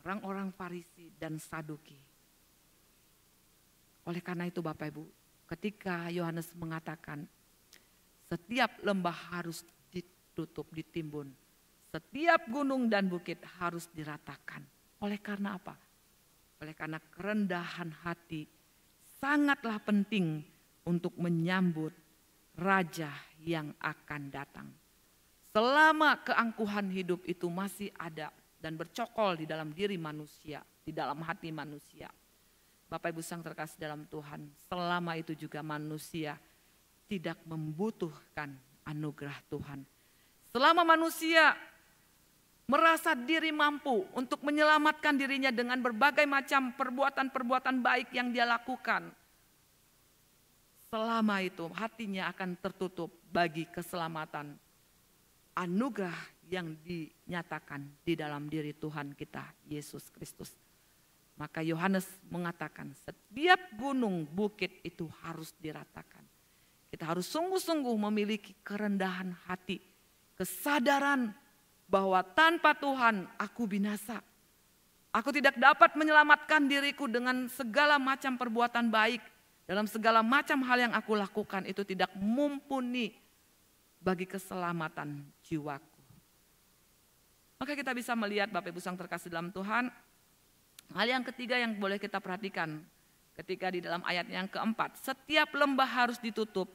orang-orang Farisi dan Saduki. Oleh karena itu Bapak Ibu, ketika Yohanes mengatakan setiap lembah harus ditutup, ditimbun. Setiap gunung dan bukit harus diratakan. Oleh karena apa? Oleh karena kerendahan hati sangatlah penting untuk menyambut Raja yang akan datang. Selama keangkuhan hidup itu masih ada dan bercokol di dalam diri manusia, di dalam hati manusia. Bapak Ibu yang terkasih dalam Tuhan, selama itu juga manusia tidak membutuhkan anugerah Tuhan. Selama manusia merasa diri mampu untuk menyelamatkan dirinya dengan berbagai macam perbuatan-perbuatan baik yang dia lakukan. selama itu hatinya akan tertutup bagi keselamatan anugerah yang dinyatakan di dalam diri Tuhan kita Yesus Kristus. Maka Yohanes mengatakan setiap gunung bukit itu harus diratakan. Kita harus sungguh-sungguh memiliki kerendahan hati, kesadaran bahwa tanpa Tuhan aku binasa. Aku tidak dapat menyelamatkan diriku dengan segala macam perbuatan baik. Dalam segala macam hal yang aku lakukan itu tidak mumpuni bagi keselamatan jiwaku. Maka kita bisa melihat Bapak Ibu Sang terkasih dalam Tuhan, hal yang ketiga yang boleh kita perhatikan ketika di dalam ayat yang keempat, setiap lembah harus ditutup,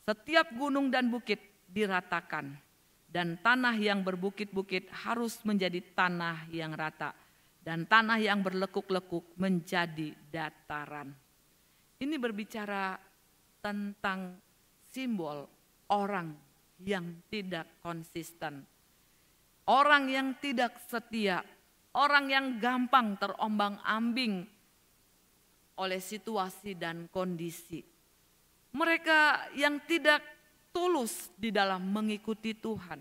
setiap gunung dan bukit diratakan, dan tanah yang berbukit-bukit harus menjadi tanah yang rata, dan tanah yang berlekuk-lekuk menjadi dataran. Ini berbicara tentang simbol orang yang tidak konsisten, orang yang tidak setia, orang yang gampang terombang-ambing oleh situasi dan kondisi. Mereka yang tidak tulus di dalam mengikuti Tuhan.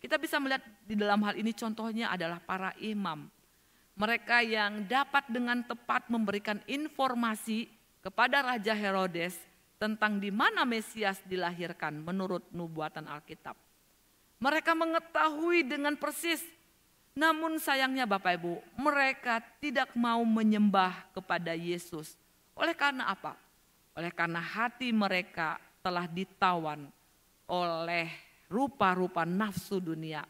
Kita bisa melihat di dalam hal ini contohnya adalah para imam. Mereka yang dapat dengan tepat memberikan informasi kepada Raja Herodes tentang di mana Mesias dilahirkan menurut nubuatan Alkitab. Mereka mengetahui dengan persis, namun sayangnya Bapak Ibu, mereka tidak mau menyembah kepada Yesus. Oleh karena apa? Oleh karena hati mereka telah ditawan oleh rupa-rupa nafsu dunia,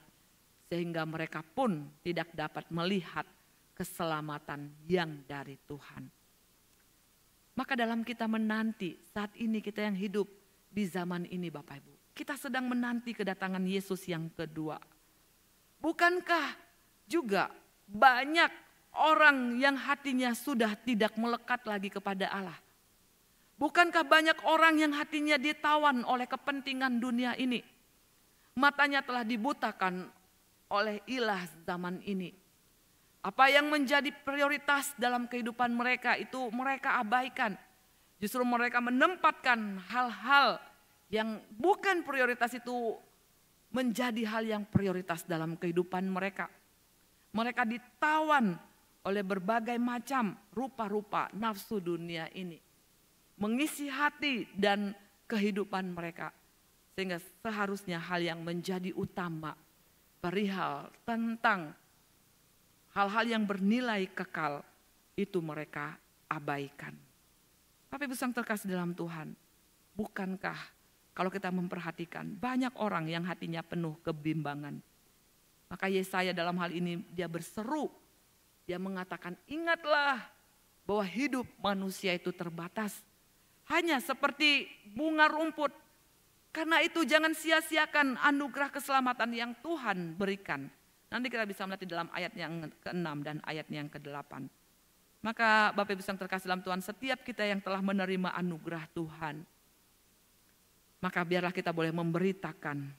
sehingga mereka pun tidak dapat melihat keselamatan yang dari Tuhan. Maka dalam kita menanti, saat ini kita yang hidup di zaman ini Bapak Ibu, kita sedang menanti kedatangan Yesus yang kedua. Bukankah juga banyak orang yang hatinya sudah tidak melekat lagi kepada Allah? Bukankah banyak orang yang hatinya ditawan oleh kepentingan dunia ini? Matanya telah dibutakan oleh ilah zaman ini. Apa yang menjadi prioritas dalam kehidupan mereka itu mereka abaikan. Justru mereka menempatkan hal-hal yang bukan prioritas itu menjadi hal yang prioritas dalam kehidupan mereka. Mereka ditawan oleh berbagai macam rupa-rupa nafsu dunia ini. Mengisi hati dan kehidupan mereka. Sehingga seharusnya hal yang menjadi utama perihal tentang hal-hal yang bernilai kekal itu mereka abaikan. Tapi Ibu Sang terkasih dalam Tuhan, bukankah kalau kita memperhatikan banyak orang yang hatinya penuh kebimbangan. Maka Yesaya dalam hal ini dia berseru, dia mengatakan ingatlah bahwa hidup manusia itu terbatas. Hanya seperti bunga rumput. Karena itu jangan sia-siakan anugerah keselamatan yang Tuhan berikan. Nanti kita bisa melihat di dalam ayat yang ke-6 dan ayat yang ke-8. Maka Bapak Ibu yang terkasih dalam Tuhan, setiap kita yang telah menerima anugerah Tuhan, maka biarlah kita boleh memberitakan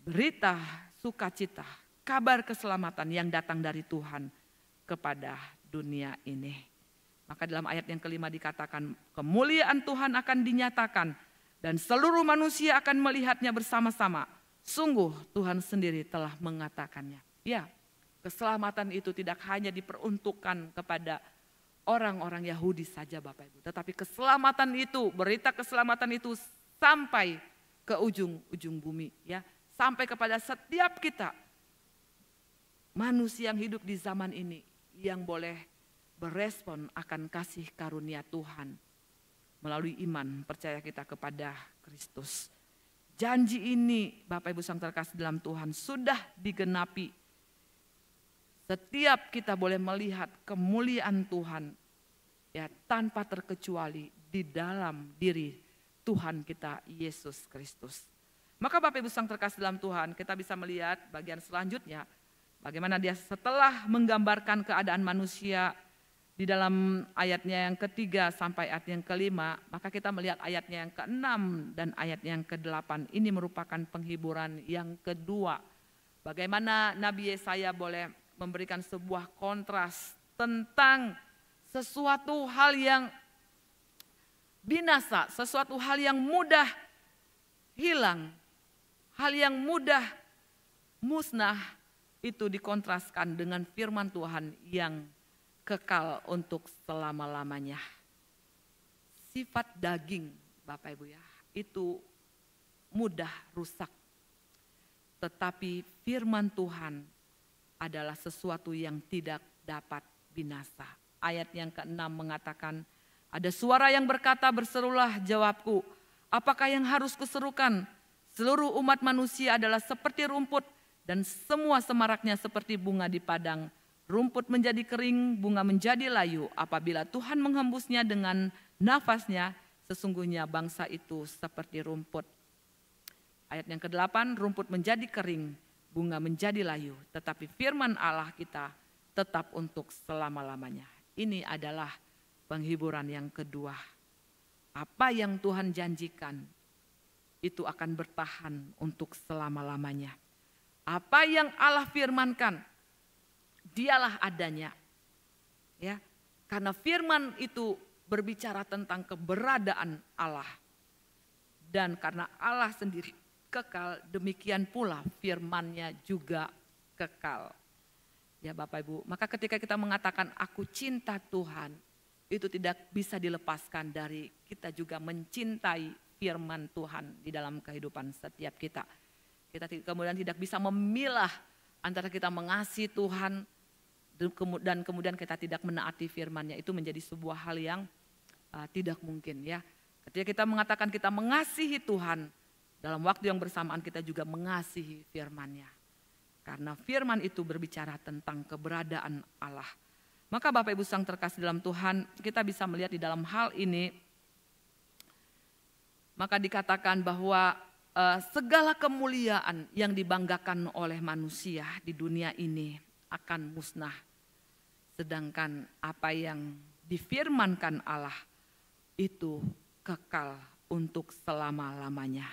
berita sukacita, kabar keselamatan yang datang dari Tuhan kepada dunia ini. Maka dalam ayat yang ke-5 dikatakan, kemuliaan Tuhan akan dinyatakan dan seluruh manusia akan melihatnya bersama-sama. Sungguh Tuhan sendiri telah mengatakannya. Ya, keselamatan itu tidak hanya diperuntukkan kepada orang-orang Yahudi saja Bapak Ibu. Tetapi keselamatan itu, berita keselamatan itu sampai ke ujung-ujung bumi. Ya, sampai kepada setiap kita. Manusia yang hidup di zaman ini yang boleh berespon akan kasih karunia Tuhan. Melalui iman percaya kita kepada Kristus. Janji ini Bapak Ibu Sang terkasih dalam Tuhan sudah digenapi. Setiap kita boleh melihat kemuliaan Tuhan ya tanpa terkecuali di dalam diri Tuhan kita Yesus Kristus. Maka Bapak Ibu Sang terkasih dalam Tuhan, kita bisa melihat bagian selanjutnya bagaimana dia setelah menggambarkan keadaan manusia di dalam ayatnya yang ketiga sampai ayat yang kelima, maka kita melihat ayatnya yang ke-6 dan ayat yang ke-8. Ini merupakan penghiburan yang kedua. Bagaimana Nabi Yesaya boleh memberikan sebuah kontras tentang sesuatu hal yang binasa, sesuatu hal yang mudah hilang, hal yang mudah musnah, itu dikontraskan dengan firman Tuhan yang kekal untuk selama-lamanya. Sifat daging, Bapak Ibu ya, itu mudah rusak. Tetapi firman Tuhan adalah sesuatu yang tidak dapat binasa. Ayat yang ke-6 mengatakan, ada suara yang berkata, berserulah jawabku, apakah yang harus kuserukan? Seluruh umat manusia adalah seperti rumput, dan semua semaraknya seperti bunga di padang. Rumput menjadi kering, bunga menjadi layu. Apabila Tuhan menghembusnya dengan nafasnya, sesungguhnya bangsa itu seperti rumput. Ayat yang ke-8, rumput menjadi kering, bunga menjadi layu. Tetapi firman Allah kita tetap untuk selama-lamanya. Ini adalah penghiburan yang kedua. Apa yang Tuhan janjikan, itu akan bertahan untuk selama-lamanya. Apa yang Allah firmankan, dialah adanya. Ya, karena firman itu berbicara tentang keberadaan Allah. Dan karena Allah sendiri kekal, demikian pula firman-Nya juga kekal. Ya Bapak Ibu, maka ketika kita mengatakan aku cinta Tuhan, itu tidak bisa dilepaskan dari kita juga mencintai firman Tuhan di dalam kehidupan setiap kita. Kita kemudian tidak bisa memilah antara kita mengasihi Tuhan dan kemudian kita tidak menaati firman-Nya. Itu menjadi sebuah hal yang tidak mungkin ya. Ketika kita mengatakan kita mengasihi Tuhan, dalam waktu yang bersamaan kita juga mengasihi firman-Nya. Karena firman itu berbicara tentang keberadaan Allah. Maka Bapak Ibu sang terkasih dalam Tuhan, kita bisa melihat di dalam hal ini, maka dikatakan bahwa segala kemuliaan yang dibanggakan oleh manusia di dunia ini akan musnah. Sedangkan apa yang difirmankan Allah itu kekal untuk selama-lamanya.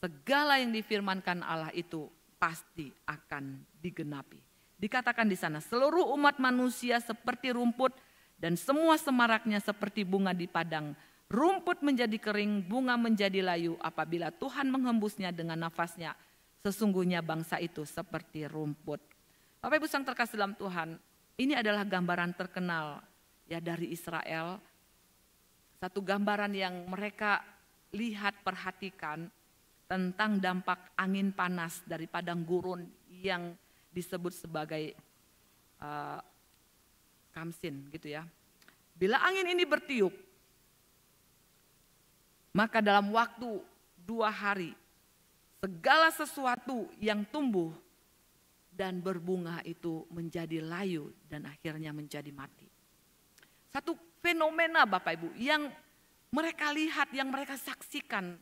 Segala yang difirmankan Allah itu pasti akan digenapi. Dikatakan di sana, seluruh umat manusia seperti rumput dan semua semaraknya seperti bunga di padang. Rumput menjadi kering, bunga menjadi layu apabila Tuhan menghembusnya dengan nafasnya. Sesungguhnya bangsa itu seperti rumput. Bapak Ibu sang terkasih dalam Tuhan, ini adalah gambaran terkenal ya dari Israel. Satu gambaran yang mereka lihat, perhatikan tentang dampak angin panas dari padang gurun yang disebut sebagai kamsin gitu ya. Bila angin ini bertiup, maka dalam waktu 2 hari segala sesuatu yang tumbuh dan berbunga itu menjadi layu dan akhirnya menjadi mati. Satu fenomena Bapak Ibu yang mereka lihat, yang mereka saksikan.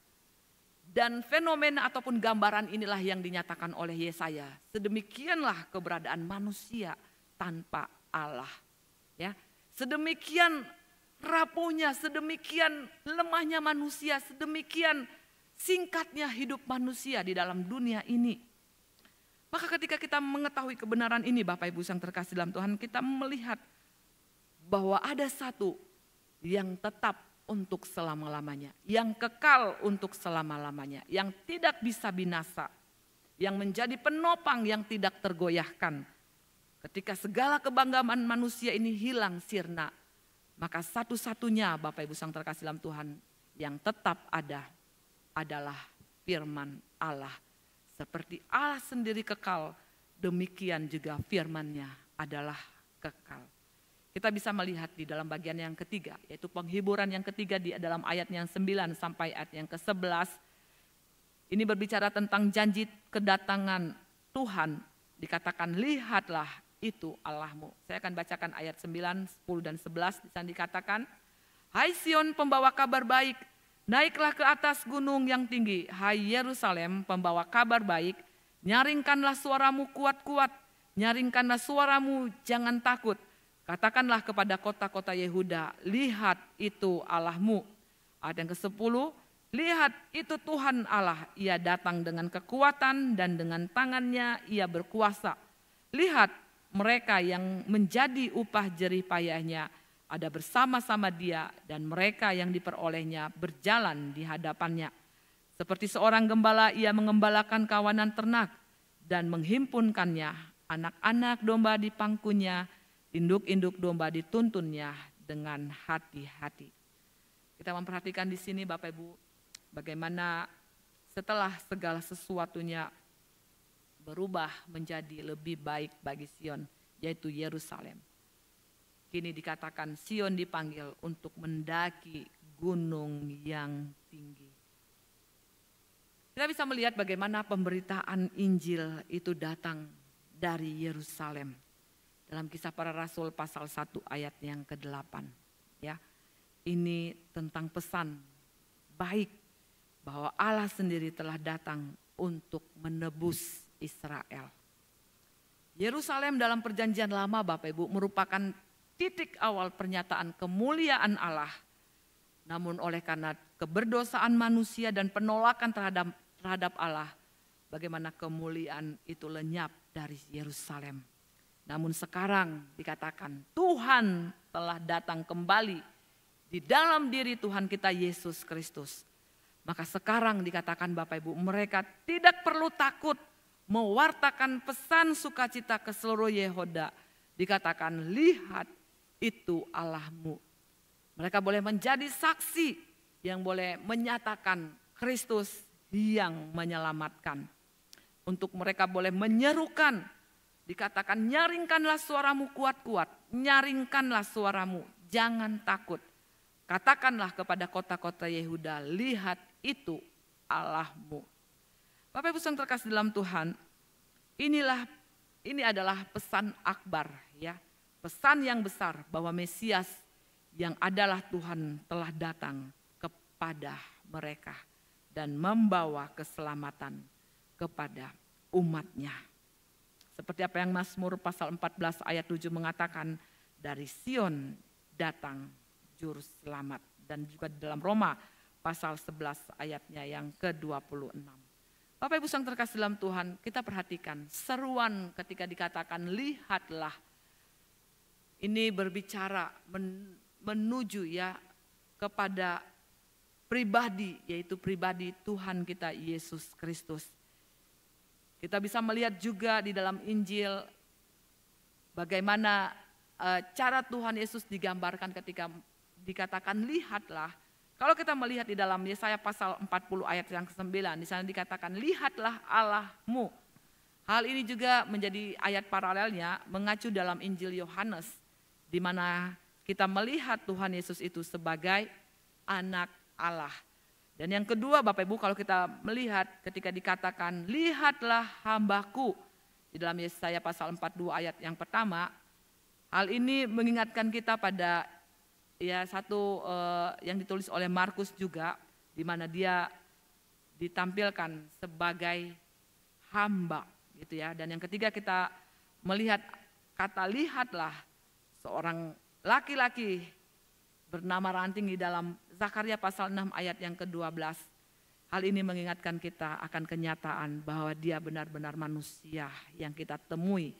Dan fenomena ataupun gambaran inilah yang dinyatakan oleh Yesaya. Sedemikianlah keberadaan manusia tanpa Allah. Ya, sedemikian rapuhnya, sedemikian lemahnya manusia, sedemikian singkatnya hidup manusia di dalam dunia ini. Maka ketika kita mengetahui kebenaran ini Bapak Ibu yang terkasih dalam Tuhan, kita melihat bahwa ada satu yang tetap untuk selama-lamanya, yang kekal untuk selama-lamanya, yang tidak bisa binasa, yang menjadi penopang yang tidak tergoyahkan. Ketika segala kebanggaan manusia ini hilang sirna, maka satu-satunya Bapak Ibu sang terkasih dalam Tuhan yang tetap ada adalah firman Allah. Seperti Allah sendiri kekal, demikian juga firman-Nya adalah kekal. Kita bisa melihat di dalam bagian yang ketiga, yaitu penghiburan yang ketiga di dalam ayat yang 9 sampai ayat yang ke-11. Ini berbicara tentang janji kedatangan Tuhan. Dikatakan lihatlah itu Allahmu. Saya akan bacakan ayat 9, 10 dan 11. Di sana dikatakan, hai Sion pembawa kabar baik, naiklah ke atas gunung yang tinggi. Hai Yerusalem pembawa kabar baik, nyaringkanlah suaramu kuat-kuat. Nyaringkanlah suaramu jangan takut. Katakanlah kepada kota-kota Yehuda, lihat itu Allahmu. Ayat yang ke-10, lihat itu Tuhan Allah, ia datang dengan kekuatan dan dengan tangannya ia berkuasa. Lihat mereka yang menjadi upah jerih payahnya ada bersama-sama dia, dan mereka yang diperolehnya berjalan di hadapannya. Seperti seorang gembala ia mengembalakan kawanan ternak dan menghimpunkannya. Anak-anak domba di pangkunya, induk-induk domba dituntunnya dengan hati-hati. Kita memperhatikan di sini Bapak Ibu, bagaimana setelah segala sesuatunya berubah menjadi lebih baik bagi Sion, yaitu Yerusalem. Kini dikatakan Sion dipanggil untuk mendaki gunung yang tinggi. Kita bisa melihat bagaimana pemberitaan Injil itu datang dari Yerusalem. Dalam Kisah Para Rasul pasal 1 ayat yang ke-8. Ya, ini tentang pesan baik bahwa Allah sendiri telah datang untuk menebus Israel. Yerusalem dalam perjanjian lama Bapak Ibu merupakan titik awal pernyataan kemuliaan Allah. Namun oleh karena keberdosaan manusia dan penolakan terhadap Allah, bagaimana kemuliaan itu lenyap dari Yerusalem. Namun sekarang dikatakan Tuhan telah datang kembali di dalam diri Tuhan kita Yesus Kristus. Maka sekarang dikatakan Bapak Ibu, mereka tidak perlu takut mewartakan pesan sukacita ke seluruh Yehuda. Dikatakan lihat itu Allahmu. Mereka boleh menjadi saksi yang boleh menyatakan Kristus yang menyelamatkan. Untuk mereka boleh menyerukan, dikatakan nyaringkanlah suaramu kuat-kuat, nyaringkanlah suaramu, jangan takut. Katakanlah kepada kota-kota Yehuda, lihat itu Allahmu. Bapak Ibu yang terkasih dalam Tuhan, ini adalah pesan akbar, ya. Pesan yang besar bahwa Mesias yang adalah Tuhan telah datang kepada mereka dan membawa keselamatan kepada umatnya. Seperti apa yang Mazmur pasal 14 ayat 7 mengatakan, dari Sion datang juru selamat. Dan juga dalam Roma pasal 11 ayatnya yang ke-26. Bapak Ibu yang terkasih dalam Tuhan, kita perhatikan seruan ketika dikatakan lihatlah. Ini berbicara menuju ya kepada pribadi, yaitu pribadi Tuhan kita Yesus Kristus. Kita bisa melihat juga di dalam Injil bagaimana cara Tuhan Yesus digambarkan ketika dikatakan lihatlah. Kalau kita melihat di dalam Yesaya pasal 40 ayat yang ke-9, di sana dikatakan lihatlah Allahmu. Hal ini juga menjadi ayat paralelnya mengacu dalam Injil Yohanes, di mana kita melihat Tuhan Yesus itu sebagai anak Allah. Dan yang kedua Bapak Ibu, kalau kita melihat ketika dikatakan lihatlah hambaku di dalam Yesaya pasal 42 ayat yang pertama, hal ini mengingatkan kita pada satu yang ditulis oleh Markus juga, di mana dia ditampilkan sebagai hamba gitu ya. Dan yang ketiga kita melihat kata lihatlah seorang laki-laki bernama ranting di dalam Zakaria pasal 6 ayat yang ke-12. Hal ini mengingatkan kita akan kenyataan bahwa dia benar-benar manusia yang kita temui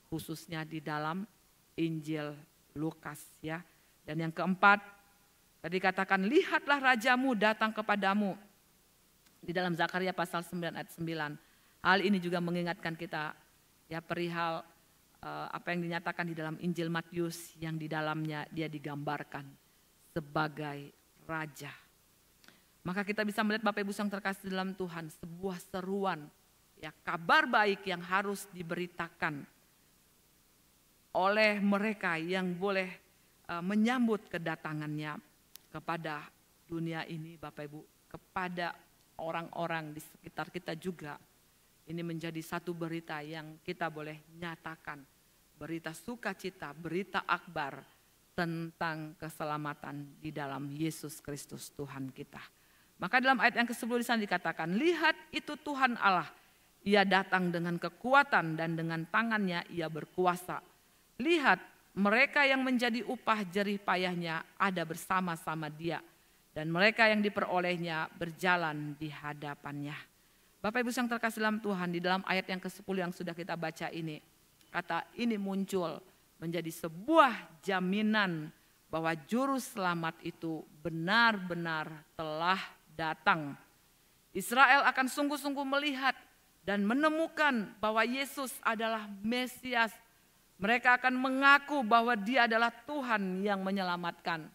khususnya di dalam Injil Lukas ya. Dan yang keempat, tadi katakan lihatlah rajamu datang kepadamu di dalam Zakaria pasal 9 ayat 9. Hal ini juga mengingatkan kita ya perihal apa yang dinyatakan di dalam Injil Matius yang di dalamnya dia digambarkan sebagai raja. Maka kita bisa melihat Bapak Ibu yang terkasih dalam Tuhan, sebuah seruan ya kabar baik yang harus diberitakan oleh mereka yang boleh menyambut kedatangannya kepada dunia ini Bapak Ibu, kepada orang-orang di sekitar kita juga. Ini menjadi satu berita yang kita boleh nyatakan, berita sukacita, berita akbar tentang keselamatan di dalam Yesus Kristus Tuhan kita. Maka dalam ayat yang ke-10 di sana dikatakan, lihat itu Tuhan Allah, ia datang dengan kekuatan dan dengan tangannya ia berkuasa. Lihat mereka yang menjadi upah jerih payahnya ada bersama-sama dia, dan mereka yang diperolehnya berjalan di hadapannya. Bapak Ibu yang terkasih dalam Tuhan, di dalam ayat yang ke-10 yang sudah kita baca ini, kata ini muncul menjadi sebuah jaminan bahwa juru selamat itu benar-benar telah datang. Israel akan sungguh-sungguh melihat dan menemukan bahwa Yesus adalah Mesias. Mereka akan mengaku bahwa Dia adalah Tuhan yang menyelamatkan.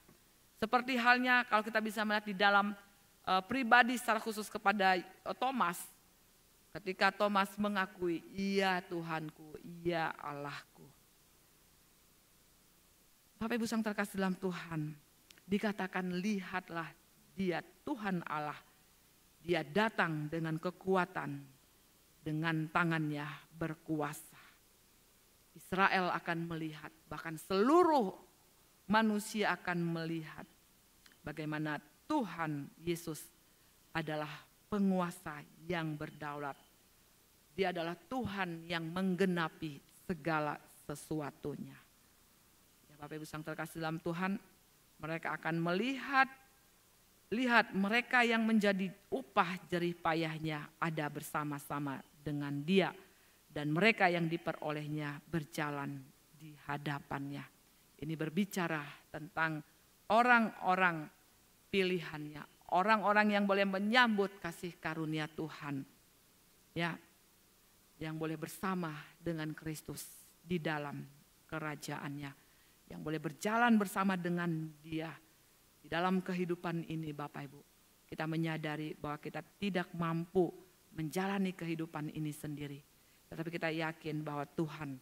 Seperti halnya kalau kita bisa melihat di dalam pribadi secara khusus kepada Thomas. Ketika Thomas mengakui, iya Tuhanku, iya Allahku. Bapak Ibu yang terkasih dalam Tuhan, dikatakan lihatlah Dia Tuhan Allah. Dia datang dengan kekuatan, dengan tangannya berkuasa. Israel akan melihat, bahkan seluruh manusia akan melihat bagaimana Tuhan Yesus adalah penguasa yang berdaulat. Dia adalah Tuhan yang menggenapi segala sesuatunya. Ya, Bapak Ibu yang terkasih dalam Tuhan, mereka akan melihat, lihat mereka yang menjadi upah jerih payahnya ada bersama-sama dengan Dia. Dan mereka yang diperolehnya berjalan di hadapannya. Ini berbicara tentang orang-orang pilihannya. Orang-orang yang boleh menyambut kasih karunia Tuhan. Ya, yang boleh bersama dengan Kristus di dalam kerajaannya. Yang boleh berjalan bersama dengan Dia. Di dalam kehidupan ini Bapak Ibu, kita menyadari bahwa kita tidak mampu menjalani kehidupan ini sendiri. Tetapi kita yakin bahwa Tuhan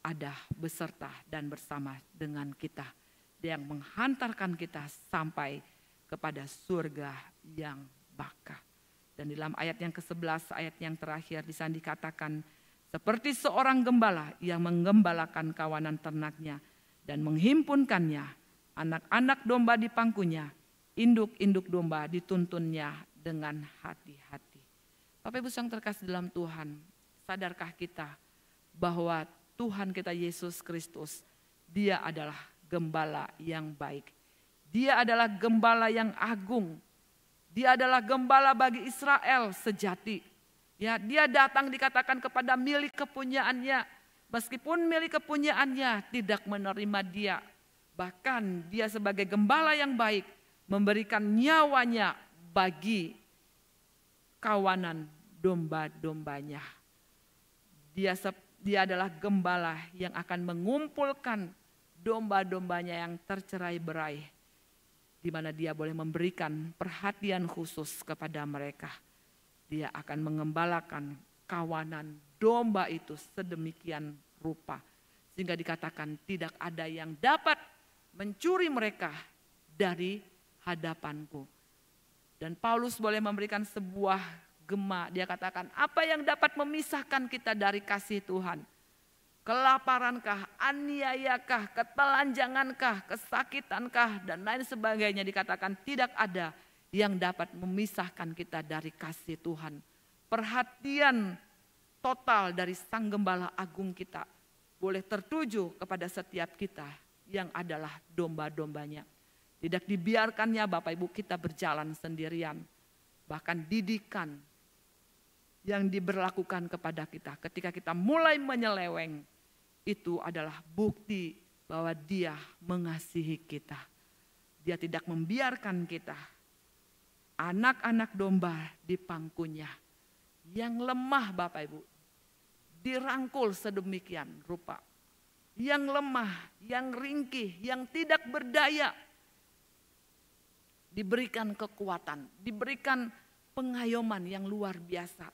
ada beserta dan bersama dengan kita. Dia yang menghantarkan kita sampai kepada surga yang baka. Dan di dalam ayat yang ke-11, ayat yang terakhir di sana dikatakan, seperti seorang gembala yang menggembalakan kawanan ternaknya dan menghimpunkannya, anak-anak domba di pangkunya, induk-induk domba dituntunnya dengan hati-hati. Bapak Ibu yang terkasih dalam Tuhan, sadarkah kita bahwa Tuhan kita Yesus Kristus, Dia adalah gembala yang baik. Dia adalah gembala yang agung. Dia adalah gembala bagi Israel sejati. Ya, Dia datang dikatakan kepada milik kepunyaannya. Meskipun milik kepunyaannya tidak menerima Dia. Bahkan Dia sebagai gembala yang baik memberikan nyawanya bagi kawanan domba-dombanya. Dia adalah gembala yang akan mengumpulkan domba-dombanya yang tercerai-berai, di mana Dia boleh memberikan perhatian khusus kepada mereka. Dia akan mengembalakan kawanan domba itu sedemikian rupa, sehingga dikatakan tidak ada yang dapat mencuri mereka dari hadapanku. Dan Paulus boleh memberikan sebuah gema. Dia katakan, apa yang dapat memisahkan kita dari kasih Tuhan? Kelaparankah, aniayakah, ketelanjangankah, kesakitankah, dan lain sebagainya. Dikatakan tidak ada yang dapat memisahkan kita dari kasih Tuhan. Perhatian total dari Sang Gembala Agung kita boleh tertuju kepada setiap kita yang adalah domba-dombanya. Tidak dibiarkannya Bapak Ibu kita berjalan sendirian. Bahkan didikan yang diberlakukan kepada kita ketika kita mulai menyeleweng, itu adalah bukti bahwa Dia mengasihi kita. Dia tidak membiarkan kita, anak-anak domba di pangkunya, yang lemah Bapak Ibu, dirangkul sedemikian rupa. Yang lemah, yang ringkih, yang tidak berdaya, diberikan kekuatan, diberikan pengayoman yang luar biasa.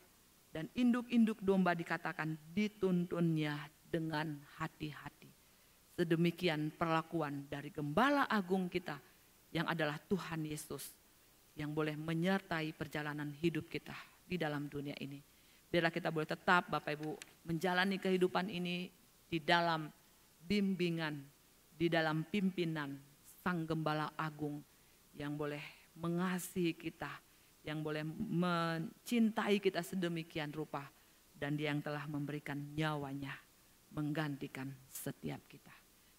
Dan induk-induk domba dikatakan dituntunnya dengan hati-hati. Sedemikian perlakuan dari Gembala Agung kita yang adalah Tuhan Yesus, yang boleh menyertai perjalanan hidup kita di dalam dunia ini. Biarlah kita boleh tetap Bapak Ibu menjalani kehidupan ini di dalam bimbingan, di dalam pimpinan Sang Gembala Agung yang boleh mengasihi kita, yang boleh mencintai kita sedemikian rupa, dan Dia yang telah memberikan nyawanya menggantikan setiap kita.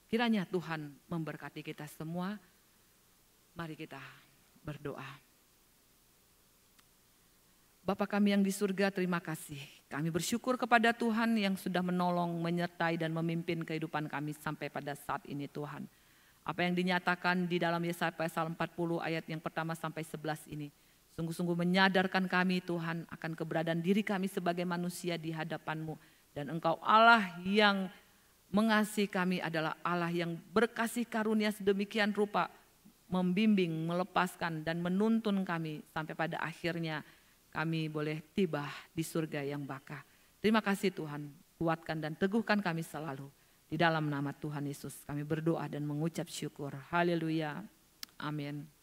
Kiranya Tuhan memberkati kita semua. Mari kita berdoa. Bapa kami yang di surga, terima kasih. Kami bersyukur kepada Tuhan yang sudah menolong, menyertai dan memimpin kehidupan kami sampai pada saat ini Tuhan. Apa yang dinyatakan di dalam Yesaya pasal 40 ayat yang pertama sampai 11 ini. Sungguh-sungguh menyadarkan kami Tuhan akan keberadaan diri kami sebagai manusia di hadapan-Mu. Dan Engkau Allah yang mengasihi kami adalah Allah yang berkasih karunia sedemikian rupa. Membimbing, melepaskan dan menuntun kami sampai pada akhirnya kami boleh tiba di surga yang baka. Terima kasih Tuhan, kuatkan dan teguhkan kami selalu. Di dalam nama Tuhan Yesus kami berdoa dan mengucap syukur. Haleluya. Amin.